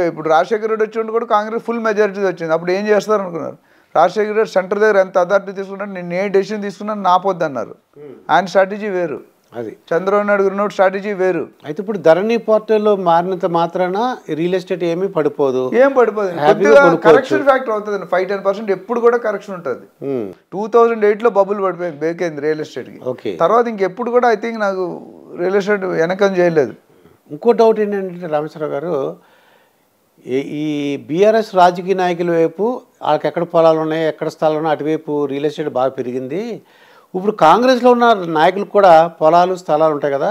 ఇప్పుడు రాజశేఖర రెడ్డి వచ్చి కూడా కాంగ్రెస్ ఫుల్ మెజారిటీ వచ్చింది, అప్పుడు ఏం చేస్తారు అనుకున్నారు? రాజశేఖర రెడ్డి సెంటర్ దగ్గర ఎంత అథారిటీ తీసుకున్నాడు, నేను ఏ డెసిషన్ తీసుకున్నాను నాపొద్దు అన్నారు. ఆయన స్ట్రాటజీ వేరు, అది చంద్రబాబు నాయుడు గారు స్ట్రాటజీ వేరు. అయితే ఇప్పుడు ధరణి పోర్టల్లో మారినంత మాత్రాన రియల్ ఎస్టేట్ ఏమీ పడిపోదు, కరెక్షన్ ఫ్యాక్టర్ అవుతుంది. 5-10% ఎప్పుడు కూడా కరెక్షన్ ఉంటుంది. 2008లో బబుల్ పడిపోయింది బేకైంది రియల్ ఎస్టేట్ కి. తర్వాత ఇంకెప్పుడు కూడా ఐ థింక్ నాకు రియల్ ఎస్టేట్ వెనకం చేయలేదు. ఇంకో డౌట్ ఏంటంటే రామేశ్వరరావు గారు, ఈ బీఆర్ఎస్ రాజకీయ నాయకుల వైపు వాళ్ళకి ఎక్కడ పొలాలు ఉన్నాయి, ఎక్కడ స్థలాలు ఉన్నాయి, అటువైపు రియల్ ఎస్టేట్ బాగా పెరిగింది. ఇప్పుడు కాంగ్రెస్లో ఉన్న నాయకులకు కూడా పొలాలు స్థలాలు ఉంటాయి కదా,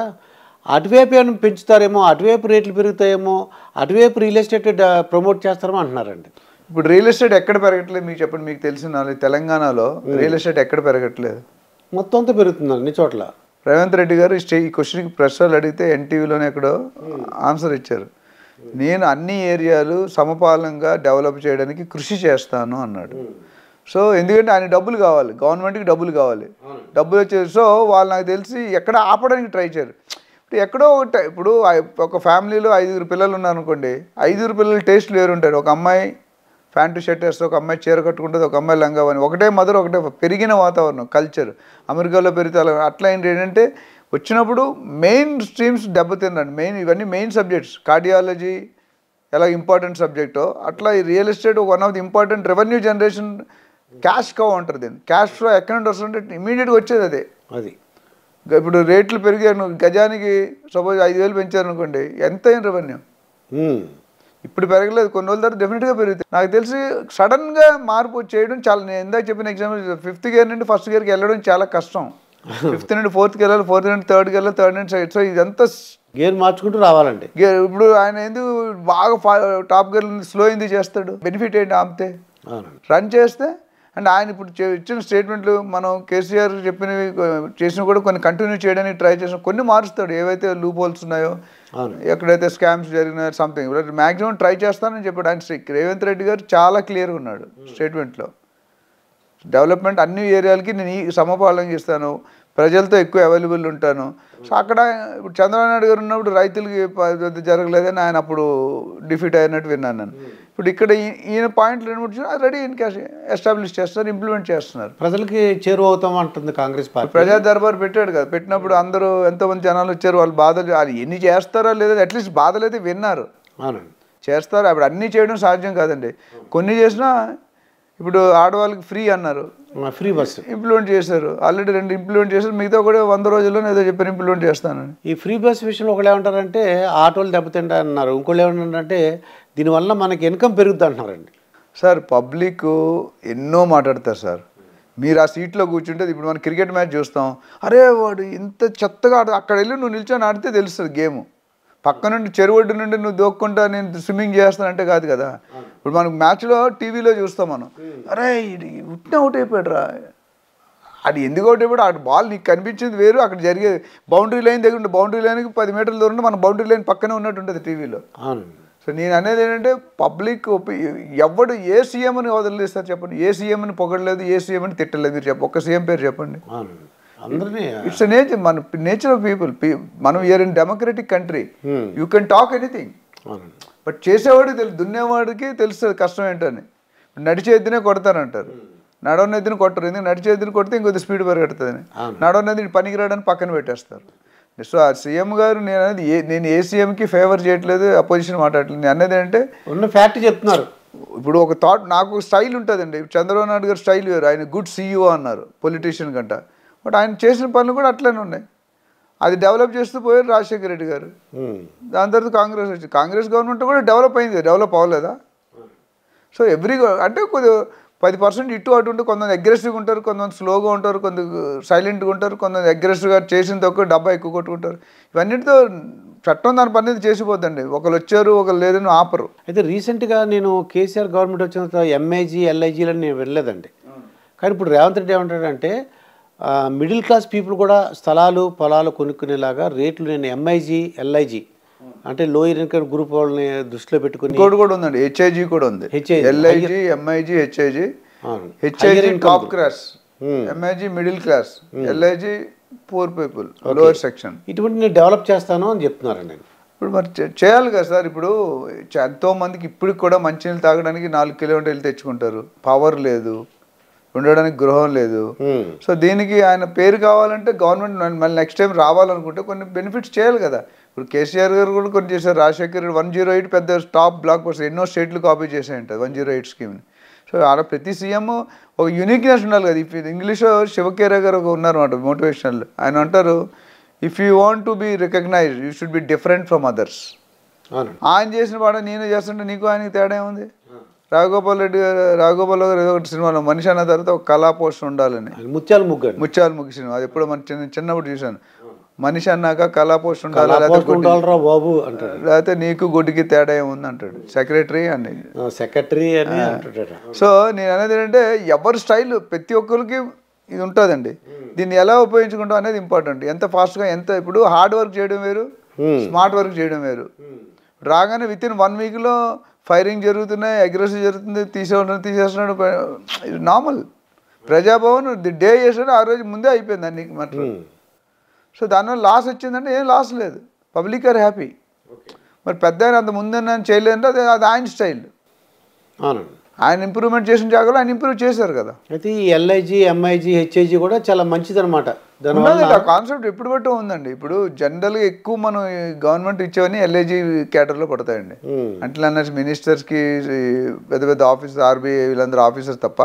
అటువైపు ఏమైనా పెంచుతారేమో, అటువైపు రేట్లు పెరుగుతాయేమో, అటువైపు రియల్ ఎస్టేట్ ప్రమోట్ చేస్తారేమో అంటున్నారండి. ఇప్పుడు రియల్ ఎస్టేట్ ఎక్కడ పెరగట్లేదు మీకు చెప్పండి, మీకు తెలిసిన తెలంగాణలో రియల్ ఎస్టేట్ ఎక్కడ పెరగట్లేదు, మొత్తం అంతా పెరుగుతుంది అన్ని చోట్ల. రేవంత్ రెడ్డి గారు ఈ క్వశ్చన్కి ప్రశ్నలు అడిగితే ఎన్టీవీలోనే ఎక్కడో ఆన్సర్ ఇచ్చారు. నేను అన్ని ఏరియాలు సమపాలంగా డెవలప్ చేయడానికి కృషి చేస్తాను అన్నాడు. సో ఎందుకంటే ఆయన డబ్బులు కావాలి, గవర్నమెంట్కి డబ్బులు కావాలి, డబ్బులు వచ్చేది. సో వాళ్ళు నాకు తెలిసి ఎక్కడ ఆపడానికి ట్రై చేయరు. ఇప్పుడు ఎక్కడో ఇప్పుడు ఒక ఫ్యామిలీలో 5 పిల్లలు ఉన్నారు అనుకోండి, 5 పిల్లలు టేస్ట్లు వేరు ఉంటారు. ఒక అమ్మాయి ప్యాంటు షర్ట్ వేస్తే, ఒక అమ్మాయి చీర కట్టుకుంటుంది, ఒక అమ్మాయి లంగావని, ఒకటే మదర్ ఒకటే పెరిగిన వాతావరణం కల్చర్. అమెరికాలో పెరిగితే అట్లా ఏంటంటే వచ్చినప్పుడు మెయిన్ స్ట్రీమ్స్ దెబ్బతిన్నాడు. ఇవన్నీ మెయిన్ సబ్జెక్ట్స్. కార్డియాలజీ ఎలా ఇంపార్టెంట్ సబ్జెక్టో అట్లా ఈ real estate one of the important revenue generation. Cash cow అంటారు దీన్ని. క్యాష్ ఫ్లో ఎక్కడ నుండి వస్తుంటే ఇమీడియట్గా వచ్చేది అదే. అది ఇప్పుడు రేట్లు పెరిగాను, గజానికి సపోజ్ 5,000 పెంచారనుకోండి, ఎంత అయిన రెవెన్యూ? ఇప్పుడు పెరగలేదు, కొన్ని రోజుల తర్వాత డెఫినెట్గా పెరుగుతాయి. నాకు తెలిసి సడన్గా మార్పు చేయడం చాలా, నేను ఇందాక చెప్పిన ఎగ్జాంపుల్ 5th గేర్ నుండి 1st గేర్కి వెళ్ళడం చాలా కష్టం. 5th నుండి 4th వెళ్ళాలి, 4th నుండి 3rd వెళ్ళాలి, 3rd నుండి సైడ్. సో ఇదంతా గేర్ మార్చుకుంటూ రావాలండి. ఇప్పుడు ఆయన ఎందుకు బాగా టాప్ గేర్ స్లో ఎందుకు చేస్తాడు? బెనిఫిట్ ఏంటి ఆపితే? రన్ చేస్తే. అండ్ ఆయన ఇప్పుడు ఇచ్చిన స్టేట్మెంట్లు మనం కేసీఆర్ చెప్పినవి చేసినా కూడా కొన్ని కంటిన్యూ చేయడానికి ట్రై చేసిన, కొన్ని మారుస్తాడు. ఏవైతే లూప్ హోల్స్ ఉన్నాయో, ఎక్కడైతే స్కామ్స్ జరిగినాయో సంథింగ్ మ్యాక్సిమం ట్రై చేస్తానని చెప్పాడు ఆయన. రేవంత్ రెడ్డి గారు చాలా క్లియర్గా ఉన్నాడు స్టేట్మెంట్లో. డెవలప్మెంట్ అన్ని ఏరియాలకి నేను సమపాలన ఇస్తాను, ప్రజలతో ఎక్కువ అవైలబుల్ ఉంటాను. సో అక్కడ ఇప్పుడు చంద్రబాబు నాయుడు గారు ఉన్నప్పుడు రైతులకి జరగలేదని ఆయన అప్పుడు డిఫీట్ అయినట్టు విన్నాను నేను. ఇప్పుడు ఇక్కడ ఈయన పాయింట్లు రెడీ ఎస్టాబ్లిష్ చేస్తున్నారు, ఇంప్లిమెంట్ చేస్తున్నారు. ప్రజలకి చేరువ అవుతాం అంటుంది కాంగ్రెస్ పార్టీ. ప్రజా దర్బార్ పెట్టాడు కదా, పెట్టినప్పుడు అందరూ ఎంతోమంది జనాలు వచ్చారు, వాళ్ళు బాధలు ఎన్ని చేస్తారో లేదో అట్లీస్ట్ బాధలు అయితే విన్నారు. అవునండి, చేస్తారు. అప్పుడు అన్నీ చేయడం సాధ్యం కాదండి, కొన్ని చేసినా. ఇప్పుడు ఆడవాళ్ళకి ఫ్రీ అన్నారు, ఫ్రీ బస్సు ఇంప్లిమెంట్ చేశారు. ఆల్రెడీ 2 ఇంప్లిమెంట్ చేశారు, మిగతా కూడా 100 రోజుల్లోనే ఏదో చెప్పారు ఇంప్లిమెంట్ చేస్తానని. ఈ ఫ్రీ బస్ విషయంలో ఒకళ్ళు ఏమంటారంటే ఆటోలు దెబ్బతింటా అన్నారు, ఇంకోళ్ళు ఏమంటారంటే దీనివల్ల మనకి ఇన్కమ్ పెరుగుద్ది అంటున్నారండి. సార్ పబ్లిక్ ఎన్నో మాట్లాడతారు సార్. మీరు ఆ సీట్లో కూర్చుంటే ఇప్పుడు మనం క్రికెట్ మ్యాచ్ చూస్తాం, అరే వాడు ఇంత చెత్తగా అక్కడ వెళ్ళి నువ్వు నిల్చొని ఆడితే తెలుస్తుంది గేమ్. పక్క నుండి చెరువు ఒడ్డు నుండి నువ్వు దోక్కుంటా నేను స్విమ్మింగ్ చేస్తానంటే కాదు కదా. ఇప్పుడు మనకు మ్యాచ్లో టీవీలో చూస్తాం మనం, అరే ఇది ఉట్టిన అవుట్ అయిపోయాడు రా, అది ఎందుకు అవుట్ అయిపోయాడు, అక్కడ బాల్ నీకు కనిపించింది వేరు, అక్కడ జరిగేది బౌండరీ లైన్ దగ్గర ఉంటే బౌండరీ లైన్కి 10 మీటర్ల దూరం మన బౌండరీ లైన్ పక్కనే ఉన్నట్టు ఉంటుంది టీవీలో. సో నేను అనేది ఏంటంటే పబ్లిక్ ఎవడు ఏ సీఎం అని వదిలేస్తారు చెప్పండి, ఏ సీఎం అని పొగడలేదు, ఏ సీఎం అని తిట్టలేదు, మీరు చెప్పండి ఒక్క సీఎం పేరు చెప్పండి. ఇట్స్ నేచర్, మన నేచర్ ఆఫ్ పీపుల్. మనం you're in democratic country, you can talk anything. But చేసేవాడికి తెలుసు, దున్నేవాడికి తెలుస్తుంది కష్టం ఏంటని. నడిచే ఎద్దునే కొడతానంటారు, నడవని ఎద్దుని కొట్టరు, ఎందుకు నడిచే ఎద్దుని కొడితే ఇంకొద్ది స్పీడ్ పరిగెడుతుందని. నడవని ఎద్దుని పనికి రావడానికి పక్కన పెట్టేస్తారు. సో ఆ సీఎం గారు నేను అనేది నేను ఏ సీఎంకి ఫేవర్ చేయట్లేదు, అపోజిషన్ మాట్లాడట్లేదు. నేను అనేది ఏంటంటే ఉన్న ఫ్యాక్ట్ చెప్తున్నారు. ఇప్పుడు ఒక థాట్, నాకు స్టైల్ ఉంటుందండి. చంద్రబాబు నాయుడు గారు స్టైల్ వేరు, ఆయన గుడ్ సీఈఓ అన్నారు పొలిటీషియన్ కంట. బట్ ఆయన చేసిన పనులు కూడా అట్లనే ఉన్నాయి. అది డెవలప్ చేస్తూ పోయారు రాజశేఖర రెడ్డి గారు. దాని తర్వాత కాంగ్రెస్ వచ్చింది, కాంగ్రెస్ గవర్నమెంట్ కూడా డెవలప్ అయింది, డెవలప్ అవ్వలేదా? సో అంటే కొద్దిగా 10% ఇటు అటు ఉంటే కొంతమంది అగ్రెసివ్గా ఉంటారు, కొంతమంది స్లోగా ఉంటారు, కొంత సైలెంట్గా ఉంటారు, కొంతమంది అగ్రెసివ్గా చేసిన తక్కువ డబ్బా ఎక్కువ కొట్టుకుంటారు. ఇవన్నిటితో చట్టం దాని పని చేసిపోద్దండి. ఒకరు వచ్చారు ఒకరు లేదని ఆపరు. అయితే రీసెంట్గా నేను కేసీఆర్ గవర్నమెంట్ వచ్చిన తర్వాత ఎంఐజీ ఎల్ఐజీలని నేను వెళ్ళలేదండి. కానీ ఇప్పుడు రేవంత్ రెడ్డి ఏమంటాడంటే మిడిల్ క్లాస్ పీపుల్ కూడా స్థలాలు పొలాలు కొనుక్కునేలాగా రేట్లు నేను ఎంఐజీ ఎల్ఐజీ అంటే లోయర్ ఇన్కమ్ గ్రూప్ వాళ్ళని దృష్టిలో పెట్టుకుని ఇంకోటి కూడా ఉందండి, హెచ్ఐజీ కూడా ఉంది. LIG, MIG, HIG. HIG top class, MIG middle class, LIG poor people lower section. ఇటువంటి నేను డెవలప్ చేస్తాను అని చెప్తున్నారండి. ఇప్పుడు మరి చేయాలి కదా సార్. ఇప్పుడు ఎంతో మందికి ఇప్పటికి కూడా మంచినీళ్ళు తాగడానికి 4 కిలోమీటర్లు తెచ్చుకుంటారు, పవర్ లేదు, ఉండడానికి గృహం లేదు. సో దీనికి ఆయన పేరు కావాలంటే గవర్నమెంట్ మళ్ళీ నెక్స్ట్ టైం రావాలనుకుంటే కొన్ని బెనిఫిట్స్ చేయాలి కదా. ఇప్పుడు కేసీఆర్ గారు కూడా కొన్ని చేశారు, రాజశేఖర్ రెడ్డి 108 పెద్ద టాప్ బ్లాక్ బస్టర్ ఎన్నో స్టేట్లు కాపీ చేసే ఉంటుంది 108 స్కీమ్ని. సో అలా ప్రతి సీఎం ఒక యూనిక్నెస్ ఉండాలి కదా. ఇప్పుడు ఇంగ్లీష్లో శివకేరా గారు ఉన్నారు అన్నమాట మోటివేషనల్. ఆయన అంటారు, if you want to be recognised you should be different from others. ఆయన చేసిన పాట నేను చేస్తుంటే నీకు ఆయనకి తేడా ఉంది. రాఘగోపాల్ గారు ఏదో ఒకటి సినిమాలో మనిషి అన్న తర్వాత ఒక కళా పోస్ట్ ఉండాలని, ముత్యాల ముగ్గు సినిమా, అది ఎప్పుడో మన చిన్నప్పుడు చూశాను. మనిషి అన్నాక కళా పోస్ట్ ఉండాలి, బాబు అంటాడు, లేకపోతే నీకు గుడ్డికి తేడా ఏముంది అంటాడు సెక్రటరీ అని. సో నేను అనేది ఏంటంటే ఎవరి స్టైల్ ప్రతి ఒక్కరికి ఇది ఉంటుందండి. దీన్ని ఎలా ఉపయోగించుకుంటాం అనేది ఇంపార్టెంట్. ఎంత ఫాస్ట్గా ఇప్పుడు హార్డ్ వర్క్ చేయడం వేరు, స్మార్ట్ వర్క్ చేయడం వేరు. రాగానే విత్ ఇన్ 1 వీక్లో ఫైరింగ్ జరుగుతున్నాయి, అగ్రెసివ్ జరుగుతుంది, తీసేస్తున్నాడు, ఇది నార్మల్. ప్రజాభవన్ డే చేసాడు ఆ రోజు ముందే అయిపోయింది అన్ని మాత్రం. సో దానివల్ల లాస్ వచ్చిందంటే ఏం లాస్ లేదు, పబ్లిక్ ఆర్ హ్యాపీ. మరి పెద్ద ఆయన అంత ముందు చేయలేదంటే అది ఆయన స్టైల్. ఆయన ఇంప్రూవ్మెంట్ చేసిన జాగాలో ఆయన ఇంప్రూవ్ చేశారు కదా. అయితే ఈ ఎల్ఐజీ, ఎంఐజీ, హెచ్ఐజీ కూడా చాలా మంచిదన్నమాట. ఆ కాన్సెప్ట్ ఎప్పుడు బట్టి ఉందండి. ఇప్పుడు జనరల్గా ఎక్కువ మనం గవర్నమెంట్ ఇచ్చేవని ఎల్ఐజీ కేటర్లో పడతాయండి. అంటే అన్నట్టు మినిస్టర్స్కి, పెద్ద పెద్ద ఆఫీసర్, ఆర్బీఐ వీళ్ళందరూ ఆఫీసర్స్ తప్ప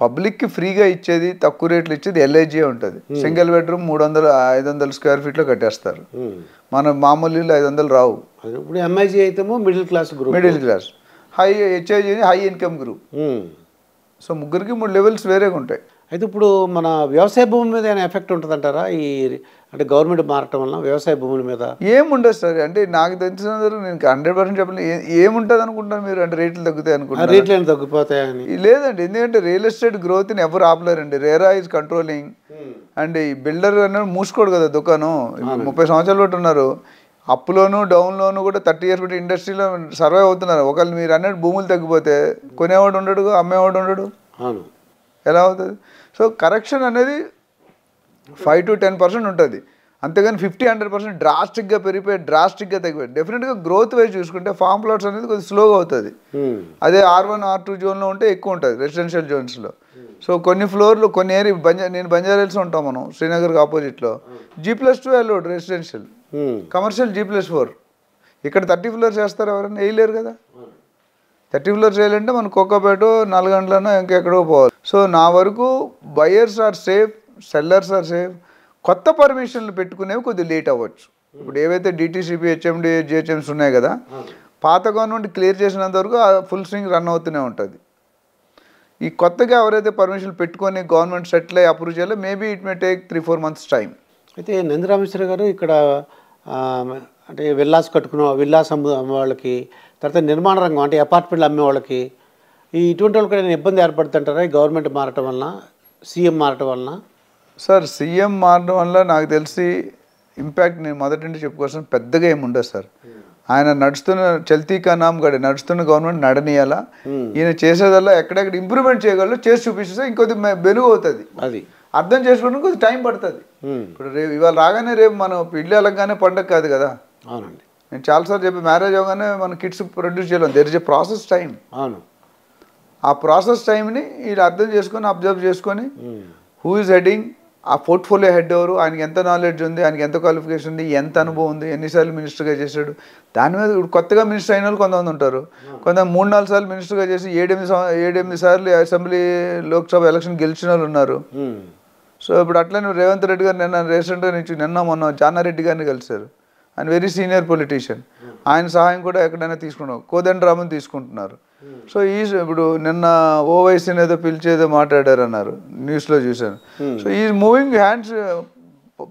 పబ్లిక్కి ఫ్రీగా ఇచ్చేది, తక్కువ రేట్లు ఇచ్చేది ఎల్ఐజీ ఉంటుంది. సింగిల్ బెడ్రూమ్ 300-500 స్క్వేర్ ఫీట్లో కట్టేస్తారు. మన మామూలు ఇల్లు 500 రావు. ఇప్పుడు ఎంఐజీ అయితే middle class, high HIG high income group. So ముగ్గురికి 3 లెవెల్స్ వేరేగా ఉంటాయి. అయితే ఇప్పుడు మన వ్యవసాయ భూముల మీద ఏమైనా ఎఫెక్ట్ ఉంటుందంటారా? అంటే గవర్నమెంట్ మారటం వల్ల వ్యవసాయ భూముల మీద ఏముండదు సార్. అంటే నాకు తెలిసిన నేను 100% చెప్పలేదు. ఏముంటుంది అనుకుంటాను మీరు? అంటే రేట్లు తగ్గుతాయి అనుకుంటారు. రేట్లు ఏమైనా తగ్గిపోతాయని లేదండి. ఎందుకంటే రియల్ ఎస్టేట్ గ్రోత్ని ఎవరు ఆపలేరండి. RERA is controlling. అండ్ ఈ బిల్డర్ అనేది మూసుకోడు కదా దుకాణం. 30 సంవత్సరాలు బట్టి ఉన్నారు. అప్పులోను డౌన్లోను కూడా 30 years బట్టి ఇండస్ట్రీలో సర్వైవ్ అవుతున్నారు. ఒకళ్ళు మీరు అన్నట్టు భూములు తగ్గిపోతే కొనేవాడు ఉండడు, అమ్మేవాడు ఉండడు, ఎలా అవుతుంది? సో కరెక్షన్ అనేది 5 to 10% ఉంటుంది. అంతేగాని 50-100% డ్రాస్టిక్గా పెరిగిపోయి డ్రాస్టిక్గా తగ్గిపోయి. డెఫినెట్గా గ్రోత్ వైజ్ చూసుకుంటే ఫార్మ్ ప్లాట్స్ అనేది కొద్దిగా స్లోగా అవుతుంది. అదే R1, R2 జోన్లో ఉంటే ఎక్కువ ఉంటుంది రెసిడెన్షియల్ జోన్స్లో. సో కొన్ని ఫ్లోర్లు కొన్ని ఏరియా నేను బంజారాహిల్స్ ఉంటాం మనం, శ్రీనగర్కి ఆపోజిట్లో. G+2 allowed residential, commercial G+4. ఇక్కడ 30 floors చేస్తారు, ఎవరైనా వేయలేరు కదా. 30 floors చేయాలంటే మన కోకాపేట, నల్గొండలోనో ఇంకెక్కడో పోవాలి. సో నా వరకు buyers are safe, sellers are safe. కొత్త పర్మిషన్లు పెట్టుకునేవి కొద్దిగా లేట్ అవ్వచ్చు. ఇప్పుడు ఏవైతే DTCP, HMD, GHMs ఉన్నాయి కదా, పాత గవర్నమెంట్ క్లియర్ చేసినంత వరకు ఫుల్ స్వింగ్ రన్ అవుతూనే ఉంటుంది. ఈ కొత్తగా ఎవరైతే పర్మిషన్ పెట్టుకొని గవర్నమెంట్ సెటిల్ అయ్యి అప్రూవ్ చేయాలో maybe it may take 3-4 months time. అయితే నందిరామేశ్వర గారు ఇక్కడ అంటే విల్లాస్ విల్లాస్ అమ్మే వాళ్ళకి, తర్వాత నిర్మాణ రంగం అంటే అపార్ట్మెంట్లు అమ్మే వాళ్ళకి ఇటువంటి వాళ్ళకి ఏదైనా ఇబ్బంది ఏర్పడుతుంటారా ఈ గవర్నమెంట్ మారటం వలన, సీఎం మారటం వలన? సార్ సీఎం మారడం వల్ల నాకు తెలిసి ఇంపాక్ట్ నేను మొదటి నుండి చెప్పుకోవాల్సిన పెద్దగా ఏమి ఉండదు సార్. ఆయన నడుస్తున్న చల్తీ కా నామ్ గడే నడుస్తున్న గవర్నమెంట్ నడనీయాలా, ఈయన చేసేదల్లా ఎక్కడెక్కడ ఇంప్రూవ్మెంట్ చేయగలరు చేసి చూపిస్తే ఇంకొద్ది వెలుగు అవుతుంది. అది అర్థం చేసుకోవడానికి కొద్దిగా టైం పడుతుంది. ఇప్పుడు రేపు ఇవాళ రాగానే రేపు మనం ఇల్లు వెళ్ళగానే పండగ కాదు కదా. అవునండి, నేను చాలాసార్లు చెప్పి మ్యారేజ్ అవగానే మన కిడ్స్ ప్రొడ్యూస్ చేయలేం. There is a process time. అవును, ఆ ప్రాసెస్ టైంని వీళ్ళు అర్థం చేసుకొని అబ్జర్వ్ చేసుకొని హూ ఈజ్ హెడింగ్, ఆ పోర్ట్ఫోలియో హెడ్ ఎవరు, ఆయనకి ఎంత నాలెడ్జ్ ఉంది, ఆయనకి ఎంత క్వాలిఫికేషన్ ఉంది, ఎంత అనుభవం ఉంది, ఎన్నిసార్లు మినిస్టర్గా చేశాడు, దాని మీద ఇప్పుడు కొత్తగా మినిస్టర్ అయిన వాళ్ళు కొంతమంది ఉంటారు. కొంతమంది 3-4 సార్లు మినిస్టర్గా చేసి 7-8 సార్లు అసెంబ్లీ లోక్సభ ఎలక్షన్ గెలిచిన వాళ్ళు ఉన్నారు. సో ఇప్పుడు అట్లనే రేవంత్ రెడ్డి గారు నిన్న మొన్న జానారెడ్డి గారిని కలిశారు. ఆయన వెరీ సీనియర్ పొలిటీషియన్. ఆయన సహాయం కూడా ఎక్కడైనా తీసుకున్నారు. కోదండరామన్ తీసుకుంటున్నారు. సో ఇప్పుడు నిన్న ఓవైసీని ఏదో పిలిచేదో మాట్లాడారు అన్నారు, న్యూస్లో చూశాను. సో ఈజ్ మూవింగ్ హ్యాండ్స్,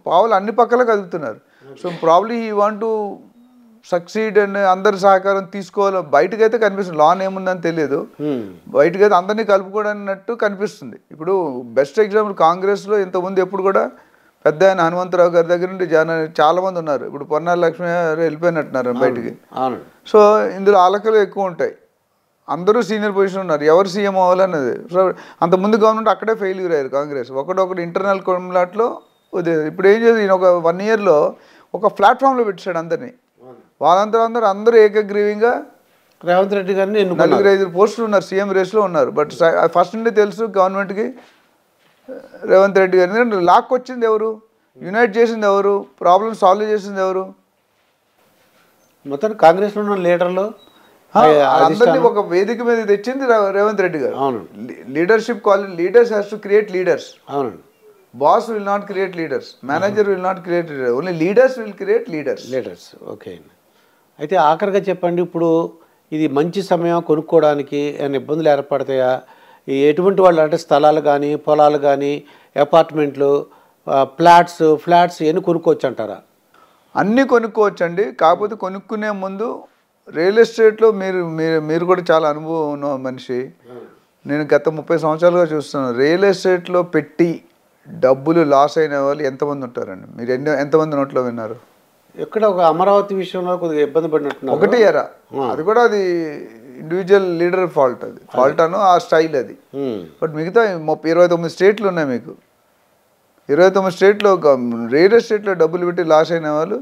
పావులు అన్ని పక్కల కదులుతున్నారు. సో ప్రాబ్లీ ఈ వాంట్ టు సక్సీడ్ అండ్ అందరి సహకారం తీసుకోవాలి. బయటకైతే కనిపిస్తుంది, లాన్ ఏముందని తెలియదు, బయటకైతే అందరినీ కలుపుకోవడన్నట్టు కనిపిస్తుంది. ఇప్పుడు బెస్ట్ ఎగ్జాంపుల్ కాంగ్రెస్లో ఇంతకుముందు ఎప్పుడు కూడా పెద్ద ఆయన హనుమంతరావు గారి దగ్గర నుండి చాలా మంది ఉన్నారు. ఇప్పుడు పొన్నాల లక్ష్మి గారు వెళ్ళిపోయినట్టున్నారు బయటికి. సో ఇందులో ఆలకలు ఎక్కువ ఉంటాయి. అందరూ సీనియర్ పొజిషన్ ఉన్నారు, ఎవరు సీఎం అవ్వాలన్నది. సో అంతకుముందు గవర్నమెంట్ అక్కడే ఫెయిల్యూర్ అయ్యారు కాంగ్రెస్. ఒకటి ఇంటర్నల్ కొమ్లాట్లో ఇప్పుడు ఏం చేసి ఈయన ఒక 1 yearలో ఒక ప్లాట్ఫామ్లో పెట్టాడు అందరినీ. అందరూ ఏకగ్రీవంగా రేవంత్ రెడ్డి గారిని 4-5 పోస్టులు ఉన్నారు, సీఎం రేస్లో ఉన్నారు. బట్ ఫస్ట్ నుండి తెలుసు గవర్నమెంట్కి రేవంత్ రెడ్డి గారు. ఎందుకంటే లాక్ వచ్చింది ఎవరు, యునైట్ చేసింది ఎవరు, ప్రాబ్లమ్ సాల్వ్ చేసింది ఎవరు? మొత్తం కాంగ్రెస్లో ఉన్న లీడర్లు అందరినీ ఒక వేదిక మీద తెచ్చింది రేవంత్ రెడ్డి గారు. అవును, leadership leaders has to create leaders. అవునండి, boss will not create leaders, manager will not create leader, only leaders will create leaders. Okay అండి. అయితే ఆఖరిగా చెప్పండి, ఇప్పుడు ఇది మంచి సమయం కొనుక్కోవడానికి ఏమైనా ఇబ్బందులు ఏర్పడతాయా? ఎటువంటి వాళ్ళు అంటే స్థలాలు కానీ, పొలాలు కానీ, అపార్ట్మెంట్లు, ఫ్లాట్స్ ఎన్ని కొనుక్కోవచ్చు అంటారా? అన్నీ కొనుక్కోవచ్చండి. కాకపోతే కొనుక్కునే ముందు రియల్ ఎస్టేట్లో మీరు కూడా చాలా అనుభవం ఉన్న మనిషి. నేను గత 30 సంవత్సరాలుగా చూస్తున్నాను. రియల్ ఎస్టేట్లో పెట్టి డబ్బులు లాస్ అయిన వాళ్ళు ఎంతమంది ఉంటారండి? మీరు ఎంతమంది నోట్లో విన్నారు? ఎక్కడ ఒక అమరావతి విషయంలో కొద్దిగా ఇబ్బంది పడినట్టున్నారు. ఒకటి ఎరా, అది కూడా అది ఇండివిజువల్ లీడర్ ఫాల్ట్, అది ఫాల్ట్ అను ఆ స్టైల్ అది. బట్ మిగతా 29 స్టేట్లు ఉన్నాయి మీకు. 29 స్టేట్లో రియల్ ఎస్టేట్లో డబ్బులు పెట్టి లాస్ అయిన వాళ్ళు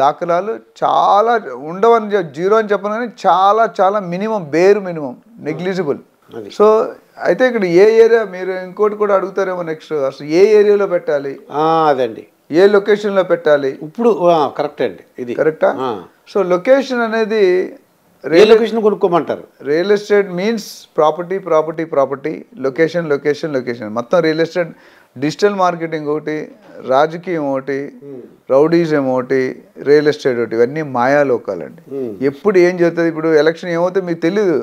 దాఖలాలు చాలా ఉండవని, జీరో అని చెప్పను కానీ చాలా బేరు మినిమం, నెగ్లిజిబుల్. సో అయితే ఇక్కడ ఏ ఏరియా, మీరు ఇంకోటి కూడా అడుగుతారేమో నెక్స్ట్, అసలు ఏ ఏరియాలో పెట్టాలి, అదండి ఏ లొకేషన్లో పెట్టాలి? ఇప్పుడు కరెక్ట్ అండి, ఇది కరెక్టా? సో లొకేషన్ అనేది లొకేషన్ కొనుక్కోమంటారు. Real estate means property, location. మొత్తం రియల్ ఎస్టేట్, డిజిటల్ మార్కెటింగ్ ఒకటి, రాజకీయం ఒకటి, రౌడీజం ఒకటి, రియల్ ఎస్టేట్ ఒకటి, ఇవన్నీ మాయాలోకాలండి. ఎప్పుడు ఏం జరుగుతుంది? ఇప్పుడు ఎలక్షన్ ఏమవుతుంది మీకు తెలీదు.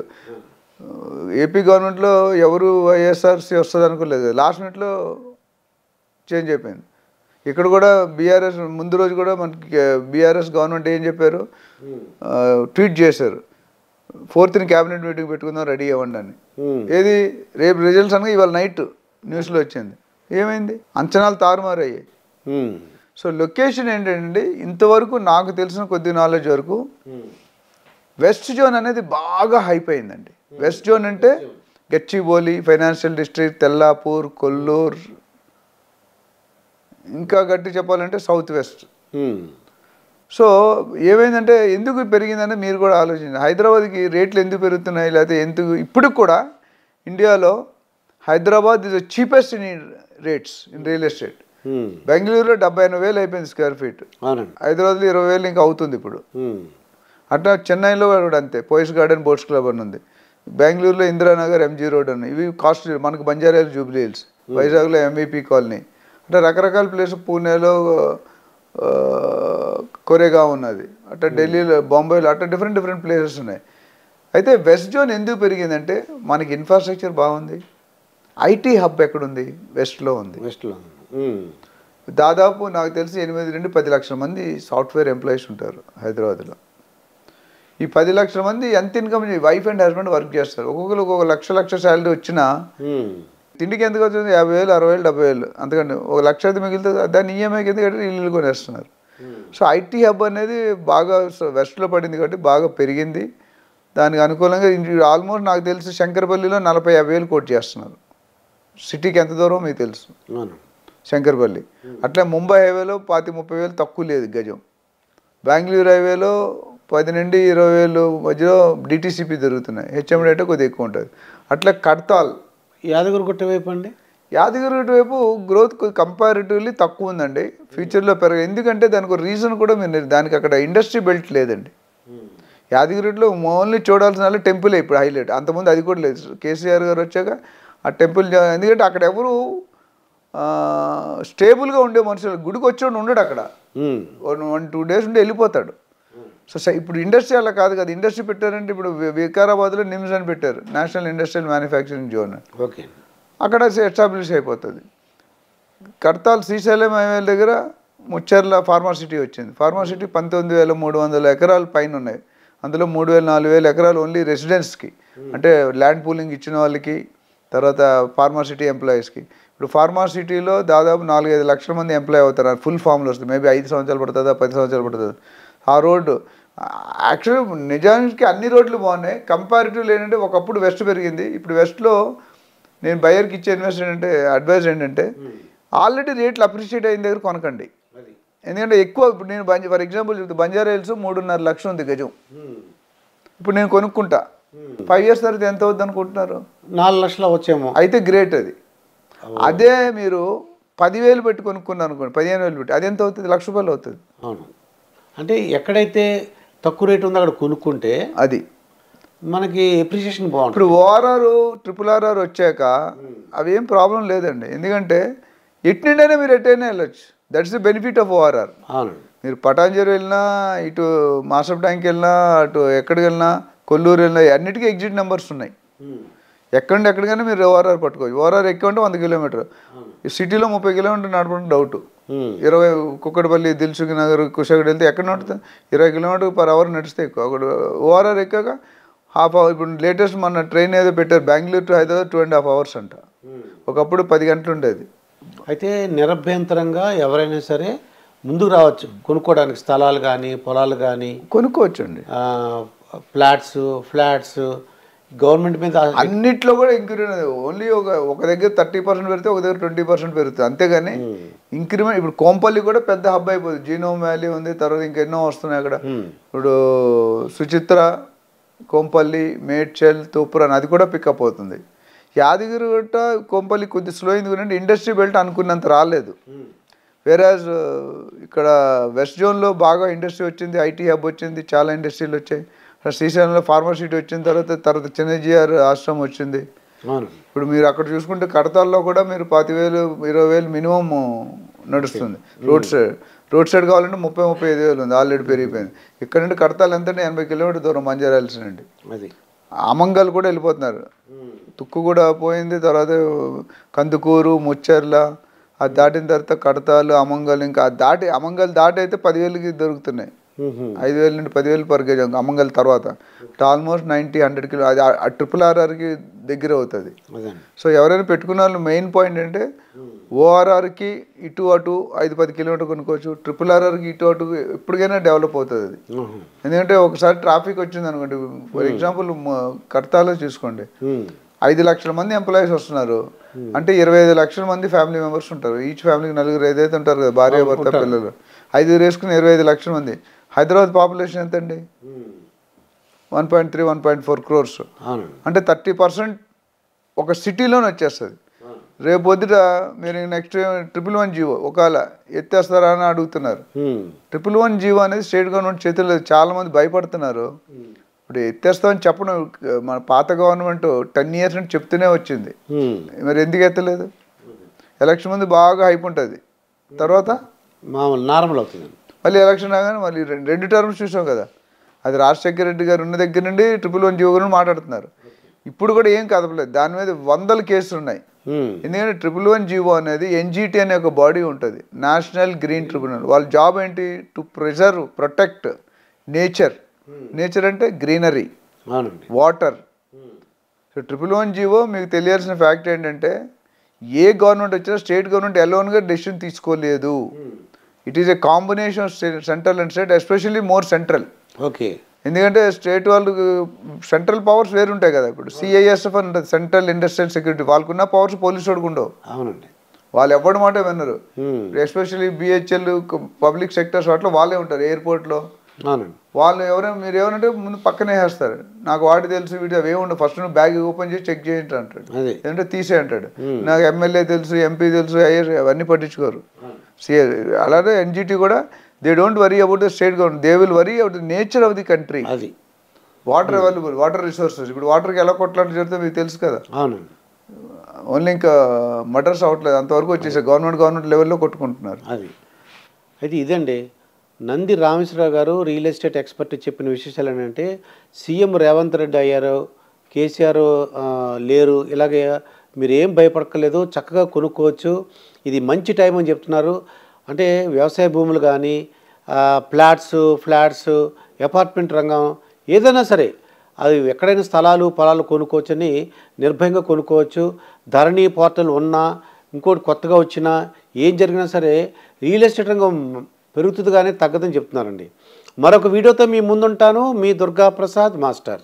ఏపీ గవర్నమెంట్లో ఎవరు వైఎస్ఆర్సీ వస్తుంది అనుకోలేదు, లాస్ట్ మినిట్లో చేంజ్ అయిపోయింది. ఇక్కడ కూడా బీఆర్ఎస్ ముందు రోజు కూడా మనకి బీఆర్ఎస్ గవర్నమెంట్ ఏం చెప్పారు, ట్వీట్ చేశారు, 4th క్యాబినెట్ మీటింగ్ పెట్టుకుందాం, రెడీ అవ్వండి అని. ఏది రేపు రిజల్ట్స్ అనగా ఇవాళ నైట్ న్యూస్లో వచ్చింది. ఏమైంది? అంచనాలు తారుమారు అయ్యాయి. సో లొకేషన్ ఏంటంటే, ఇంతవరకు నాకు తెలిసిన కొద్ది నాలెడ్జ్ వరకు వెస్ట్ జోన్ అనేది బాగా హైప్ అయిందండి. వెస్ట్ జోన్ అంటే గచ్చిబౌలి, ఫైనాన్షియల్ డిస్ట్రిక్ట్, తెల్లాపూర్, కొల్లూరు, ఇంకా గట్టి చెప్పాలంటే సౌత్ వెస్ట్. సో ఏమైందంటే, ఎందుకు పెరిగిందంటే మీరు కూడా ఆలోచించండి. హైదరాబాద్కి రేట్లు ఎందుకు పెరుగుతున్నాయి, లేకపోతే ఎందుకు ఇప్పటికి కూడా ఇండియాలో Hyderabad is the cheapest in rates in real estate. బెంగళూరులో 70,000 అయిపోయింది స్క్వేర్ ఫీట్, హైదరాబాద్లో 20,000 ఇంకా అవుతుంది ఇప్పుడు. అట్లా చెన్నైలో కూడా అంతే, పోయిస్ గార్డెన్ బోట్స్ క్లబ్ అని ఉంది. బెంగళూరులో ఇందిరానగర్, ఎంజీ రోడ్ అని, ఇవి కాస్ట్లీ. మనకు బంజారాలు, జూబ్లీ హిల్స్, వైజాగ్లో ఎంవీపీ కాలనీ, అంటే రకరకాల ప్లేస్. పూణేలో కొరేగావ్ ఉన్నది, అట్లా ఢిల్లీలో, బాంబేలో, అట్లా డిఫరెంట్ ప్లేసెస్ ఉన్నాయి. అయితే వెస్ట్ జోన్ ఎందుకు పెరిగిందంటే, మనకి ఇన్ఫ్రాస్ట్రక్చర్ బాగుంది, ఐటీ హబ్ ఎక్కడుంది? వెస్ట్లో ఉంది. వెస్ట్లో. దాదాపు నాకు తెలిసి 8 నుండి 10 లక్షల మంది సాఫ్ట్వేర్ ఎంప్లాయీస్ ఉంటారు హైదరాబాద్లో. ఈ 10 లక్షల మంది ఎంత income, wife and husband work చేస్తారు. ఒక్కొక్కరు ఒక్కొక్క లక్ష శాలరీ వచ్చినా తిండికి ఎందుకు అవుతుంది? 50,000, 60,000, 70,000. అంతకంటే 1,00,000 అయితే మిగిలితే దాన్ని ఈఎంఐకి ఎందుకు కట్టి ఇల్లు కొనేస్తున్నారు. సో ఐటీ హబ్ అనేది బాగా వెస్ట్లో పడింది కాబట్టి బాగా పెరిగింది. దానికి అనుకూలంగా ఆల్మోస్ట్ నాకు తెలిసి శంకరపల్లిలో 40,000-50,000 కోట్ చేస్తున్నారు. సిటీకి ఎంత దూరం మీకు తెలుసు, శంకరపల్లి. అట్లా ముంబై హైవేలో 25,000-30,000 తక్కువ లేదు గజం. బెంగళూరు హైవేలో 10 నుండి 20,000 మధ్యలో డిటీసీపీ దొరుకుతున్నాయి. హెచ్ఎం రేట్ కొద్దిగా ఎక్కువ ఉంటుంది. అట్లా కడతాల్, యాదగిరిగుట్ట వైపు అండి. యాదగిరిగుట్ట వైపు గ్రోత్ కంపారిటివ్లీ తక్కువ ఉందండి. ఫ్యూచర్లో ఎందుకంటే దానికి ఒక రీజన్ కూడా మీరు, దానికి అక్కడ ఇండస్ట్రీ బెల్ట్ లేదండి. యాదగిరిగుట్టలో ఓన్లీ చూడాల్సిన టెంపులే ఇప్పుడు హైలైట్. అంతకుముందు అది కూడా లేదు. కేసీఆర్ గారు వచ్చాక ఆ టెంపుల్, ఎందుకంటే అక్కడ ఎవరు స్టేబుల్గా ఉండే మనుషులు, గుడికి వచ్చేవాడు ఉండడు అక్కడ. 1-2 days ఉండి వెళ్ళిపోతాడు. సో ఇప్పుడు ఇండస్ట్రీ అలా కాదు కదా. ఇండస్ట్రీ పెట్టారంటే ఇప్పుడు వికారాబాద్లో నిమ్స్ అని పెట్టారు, national industrial manufacturing zone. Okay, అక్కడ ఎస్టాబ్లిష్ అయిపోతుంది. కడతాల్ శ్రీశైలం హైవే దగ్గర ముచ్చర్ల ఫార్మాసిటీ వచ్చింది. ఫార్మాసిటీ 19,300 ఎకరాలు పైన ఉన్నాయి. అందులో 3,000-4,000 ఎకరాలు ఓన్లీ రెసిడెంట్స్కి, అంటే ల్యాండ్ పూలింగ్ ఇచ్చిన వాళ్ళకి, తర్వాత ఫార్మాసిటీ ఎంప్లాయీస్కి. ఇప్పుడు ఫార్మాసిటీలో దాదాపు 4-5 లక్షల మంది ఎంప్లాయ్ అవుతారు. ఫుల్ ఫామ్లో వస్తుంది. మేబీ 5 సంవత్సరాలు పడుతుందా, 10 సంవత్సరాలు పడుతుంది. ఆ రోడ్డు యాక్చువల్లీ నిజానికి అన్ని రోడ్లు బాగున్నాయి. కంపారిటివ్లీ ఏంటంటే ఒకప్పుడు వెస్ట్ పెరిగింది. ఇప్పుడు వెస్ట్లో నేను బయర్కి ఇచ్చే అడ్వైజ్ ఏంటంటే ఆల్రెడీ రేట్లు అప్రిషియేట్ అయిన దగ్గర కొనకండి. ఎందుకంటే ఎక్కువ, ఇప్పుడు నేను ఫర్ ఎగ్జాంపుల్ చెప్తే బంజారా హిల్స్ 3.5 లక్షలు ఉంది గజం. ఇప్పుడు నేను కొనుక్కుంటా, 5 years తర్వాత ఎంత అవుద్ది అనుకుంటున్నారు? 4 లక్షలు వచ్చేమో. అయితే గ్రేట్ అది. అదే మీరు 10,000 పెట్టి కొనుక్కున్నారు అనుకోండి, 15,000 పెట్టి, అది ఎంత అవుతుంది? ₹1,00,000 అవుతుంది. అవును, అంటే ఎక్కడైతే తక్కువ రేటు ఉందో అక్కడ కొనుక్కుంటే అది మనకి ఎప్రిషియేషన్ బాగుంటుంది. ఇప్పుడు ఓఆర్ఆర్, RRR వచ్చాక అవి ఏం ప్రాబ్లం లేదండి. ఎందుకంటే ఎట్నిండైనా మీరు ఎట్టైనా వెళ్ళొచ్చు. That's the benefit of ORR. అవును, మీరు పటాంజలి వెళ్ళినా, ఇటు మాసప్ ట్యాంక్ వెళ్ళినా, అటు ఎక్కడికి వెళ్ళినా, కొల్లూరు వెళ్ళినా, అన్నిటికీ ఎగ్జిట్ నెంబర్స్ ఉన్నాయి. ఎక్కడికైనా మీరు ఓఆర్ఆర్ పట్టుకోవచ్చు. ఓఆర్ఆర్ ఎక్కువ అంటే 100 కిలోమీటర్. ఈ సిటీలో 30 కిలోమీటర్ నడపడం డౌట్. 20 కుక్కడపల్లి, దిల్సుఖ్ నగర్, కుషాగడ్ వెళ్తే ఎక్కడ నడుతుంది? 20 km/h నడిస్తే ఎక్కువ. అక్కడ ఓఆర్ఆర్ ఎక్కాక హాఫ్ అవర్. ఇప్పుడు లేటెస్ట్ మన ట్రైన్ ఏదో పెట్టారు, బెంగళూరు టు హైదరాబాద్ 2.5 hours అంట. ఒకప్పుడు 10 గంటలు ఉండేది. అయితే నిరభ్యంతరంగా ఎవరైనా సరే ముందుకు రావచ్చు కొనుక్కోవడానికి. స్థలాలు కానీ, పొలాలు కానీ కొనుక్కోవచ్చు అండి. ఫ్లాట్స్ గవర్నమెంట్ మీద అన్నిట్లో కూడా ఇంక్రిమెంట్. ఓన్లీ ఒక దగ్గర 30% పెరిగితే ఒక దగ్గర 20% పెరుగుతుంది. అంతేగాని ఇంక్రిమెంట్. ఇప్పుడు కోంపల్లి కూడా పెద్ద హబ్ అయిపోతుంది. జీనోమ్ వ్యాలీ ఉంది, తర్వాత ఇంకెన్నో వస్తున్నాయి అక్కడ. ఇప్పుడు సుచిత్ర, కోంపల్లి, మేడ్చల్, తూప్రాన్ అది కూడా పికప్ అవుతుంది. యాదగిరిగుట్ట, కోంపల్లి కొద్ది స్లో అయింది కానీ ఇండస్ట్రీ బెల్ట్ అనుకున్నంత రాలేదు. వేరాజ్ ఇక్కడ వెస్ట్ జోన్లో బాగా ఇండస్ట్రీ వచ్చింది, ఐటీ హబ్ వచ్చింది, చాలా ఇండస్ట్రీలు వచ్చాయి. శ్రీశైలంలో ఫార్మాసిటీ వచ్చిన తర్వాత చిన్నజీఆర్ ఆశ్రమం వచ్చింది. ఇప్పుడు మీరు అక్కడ చూసుకుంటే కడతాల్లో కూడా మీరు 15,000, 20,000 మినిమం నడుస్తుంది. రోడ్ సైడ్ కావాలంటే 30,000-35,000 ఉంది, ఆల్రెడీ పెరిగిపోయింది. ఇక్కడ నుండి కడతాలు ఎంతంటే 80 కిలోమీటర్ దూరం బంజారా హిల్స్ నుండి. అది అమంగల్ కూడా వెళ్ళిపోతున్నారు. తుక్కు కూడా పోయింది. తర్వాత కందుకూరు, ముచ్చర్ల అది దాటిన తర్వాత కడతాలు, అమంగల్. ఇంకా అమంగల్ దాటి అయితే 10,000కి దొరుకుతున్నాయి. 5,000 నుండి 10,000 పర్ గజం అమంగల్ తర్వాత. Almost 90-100 kilo. అది RRRకి దగ్గర అవుతుంది. సో ఎవరైనా పెట్టుకున్న వాళ్ళు మెయిన్ పాయింట్ అంటే ఓఆర్ఆర్కి ఇటు అటు 5-10 కిలోమీటర్ కొనుక్కోవచ్చు. RRRకి ఇటు అటు ఎప్పటికైనా డెవలప్ అవుతుంది అది. ఎందుకంటే ఒకసారి ట్రాఫిక్ వచ్చింది అనుకోండి, ఫర్ ఎగ్జాంపుల్ కడతాలో చూసుకోండి, 5 లక్షల మంది ఎంప్లాయీస్ వస్తున్నారు అంటే 25 లక్షల మంది ఫ్యామిలీ మెంబర్స్ ఉంటారు. ఈచ్ ఫ్యామిలీకి 4 ఏదైతే ఉంటారు కదా, భార్య భర్త పిల్లలు, 5 వేసుకుని 25 లక్షల మంది. హైదరాబాద్ పాపులేషన్ ఎంత అండి? 1.3-1.4 crores. అంటే 30% ఒక సిటీలోనే వచ్చేస్తుంది. రేపు పొద్దుట మీరు నెక్స్ట్ 111 జీవో ఒకవేళ ఎత్తేస్తారా అని అడుగుతున్నారు. 111 జీవో అనేది స్టేట్ గవర్నమెంట్ చేతుల్లో. చాలా మంది భయపడుతున్నారు. ఇప్పుడు ఎత్తేస్తామని చెప్పడం, మన పాత గవర్నమెంట్ 10 years నుంచి చెప్తూనే వచ్చింది. మరి ఎందుకు ఎత్తలేదు? ఎలక్షన్ ముందు బాగా హైప్ ఉంటుంది, తర్వాత మామూలు నార్మల్ అవుతుంది. మళ్ళీ ఎలక్షన్ రాగానే మళ్ళీ 2 terms చూసాం కదా. అది రాజశేఖర రెడ్డి గారు ఉన్న దగ్గర నుండి 111 జీవో గురించి మాట్లాడుతున్నారు. ఇప్పుడు కూడా ఏం కదపలేదు, దాని మీద 100 కేసులు ఉన్నాయి. ఎందుకంటే 111 జీవో అనేది ఎన్జిటి అనే ఒక బాడీ ఉంటుంది, నేషనల్ గ్రీన్ ట్రిబ్యునల్. వాళ్ళ జాబ్ ఏంటి? To preserve, protect nature. Nature అంటే గ్రీనరీ, వాటర్. సో 111 జీవో మీకు తెలియాల్సిన ఫ్యాక్ట్ ఏంటంటే ఏ గవర్నమెంట్ వచ్చినా స్టేట్ గవర్నమెంట్ ఎలోన్గా డెసిషన్ తీసుకోలేదు. It is a combination of central and state, especially more central. Okay. ఎందుకంటే స్టేట్ వాళ్ళు సెంట్రల్ పవర్స్ వేరు ఉంటాయి కదా. ఇప్పుడు సిఐఎస్ఎఫ్ అని ఉంటుంది, సెంట్రల్ ఇండస్ట్రియల్ సెక్యూరిటీ. వాళ్ళకున్న పవర్స్ పోలీసు వాడికి ఉండవు. అవునండి. వాళ్ళు ఎవరి మాట వినరు. ఎస్పెషల్లీ బిహెచ్ఎల్ పబ్లిక్ సెక్టర్స్ వాటిలో వాళ్ళే ఉంటారు. ఎయిర్పోర్ట్లో వాళ్ళు ఎవరైనా మీరు ఏమనంటే ముందు పక్కనే వేస్తారు. నాకు వాటి తెలుసు వీటి అవి ఏముండవు, ఫస్ట్ నువ్వు బ్యాగ్ ఓపెన్ చేసి చెక్ చేయండి అంటాడు, ఏంటంటే తీసే అంటాడు. నాకు ఎమ్మెల్యే తెలుసు, ఎంపీ తెలుసు, ఐఏఎస్ అవన్నీ పట్టించుకోరు. అలాగే ఎన్జిటి కూడా they don't worry about the state government, they will worry about the nature of the country. అది వాటర్ అవైలబుల్, వాటర్ రిసోర్సెస్. ఇప్పుడు వాటర్కి ఎలా కొట్లాట జరిగితే మీకు తెలుసు కదా. అవునండి. ఓన్లీ ఇంకా మటర్స్ అవ్వట్లేదు, అంతవరకు వచ్చేసాయి. గవర్నమెంట్ లెవెల్లో కొట్టుకుంటున్నారు. అది అయితే ఇదండి నంది రామేశ్వరరావు గారు రియల్ ఎస్టేట్ ఎక్స్పర్ట్ చెప్పిన విశేషాలు ఏంటంటే సీఎం రేవంత్ రెడ్డి అయ్యారు, కేసీఆర్ లేరు, ఇలాగే మీరు ఏం భయపడక్కర్లేదు, చక్కగా కొనుక్కోవచ్చు, ఇది మంచి టైం అని చెప్తున్నారు. అంటే వ్యవసాయ భూములు కానీ ఫ్లాట్స్ అపార్ట్మెంట్ రంగం ఏదైనా సరే అది ఎక్కడైనా స్థలాలు పొలాలు కొనుక్కోవచ్చని నిర్భయంగా కొనుక్కోవచ్చు. ధరణి పోర్టల్ ఉన్నా ఇంకోటి కొత్తగా వచ్చినా ఏం జరిగినా సరే రియల్ ఎస్టేట్ రంగం పెరుగుతుంది కానీ తగ్గదని చెప్తున్నారండి. మరొక వీడియోతో మీ ముందుంటాను. మీ దుర్గా ప్రసాద్ మాస్టర్.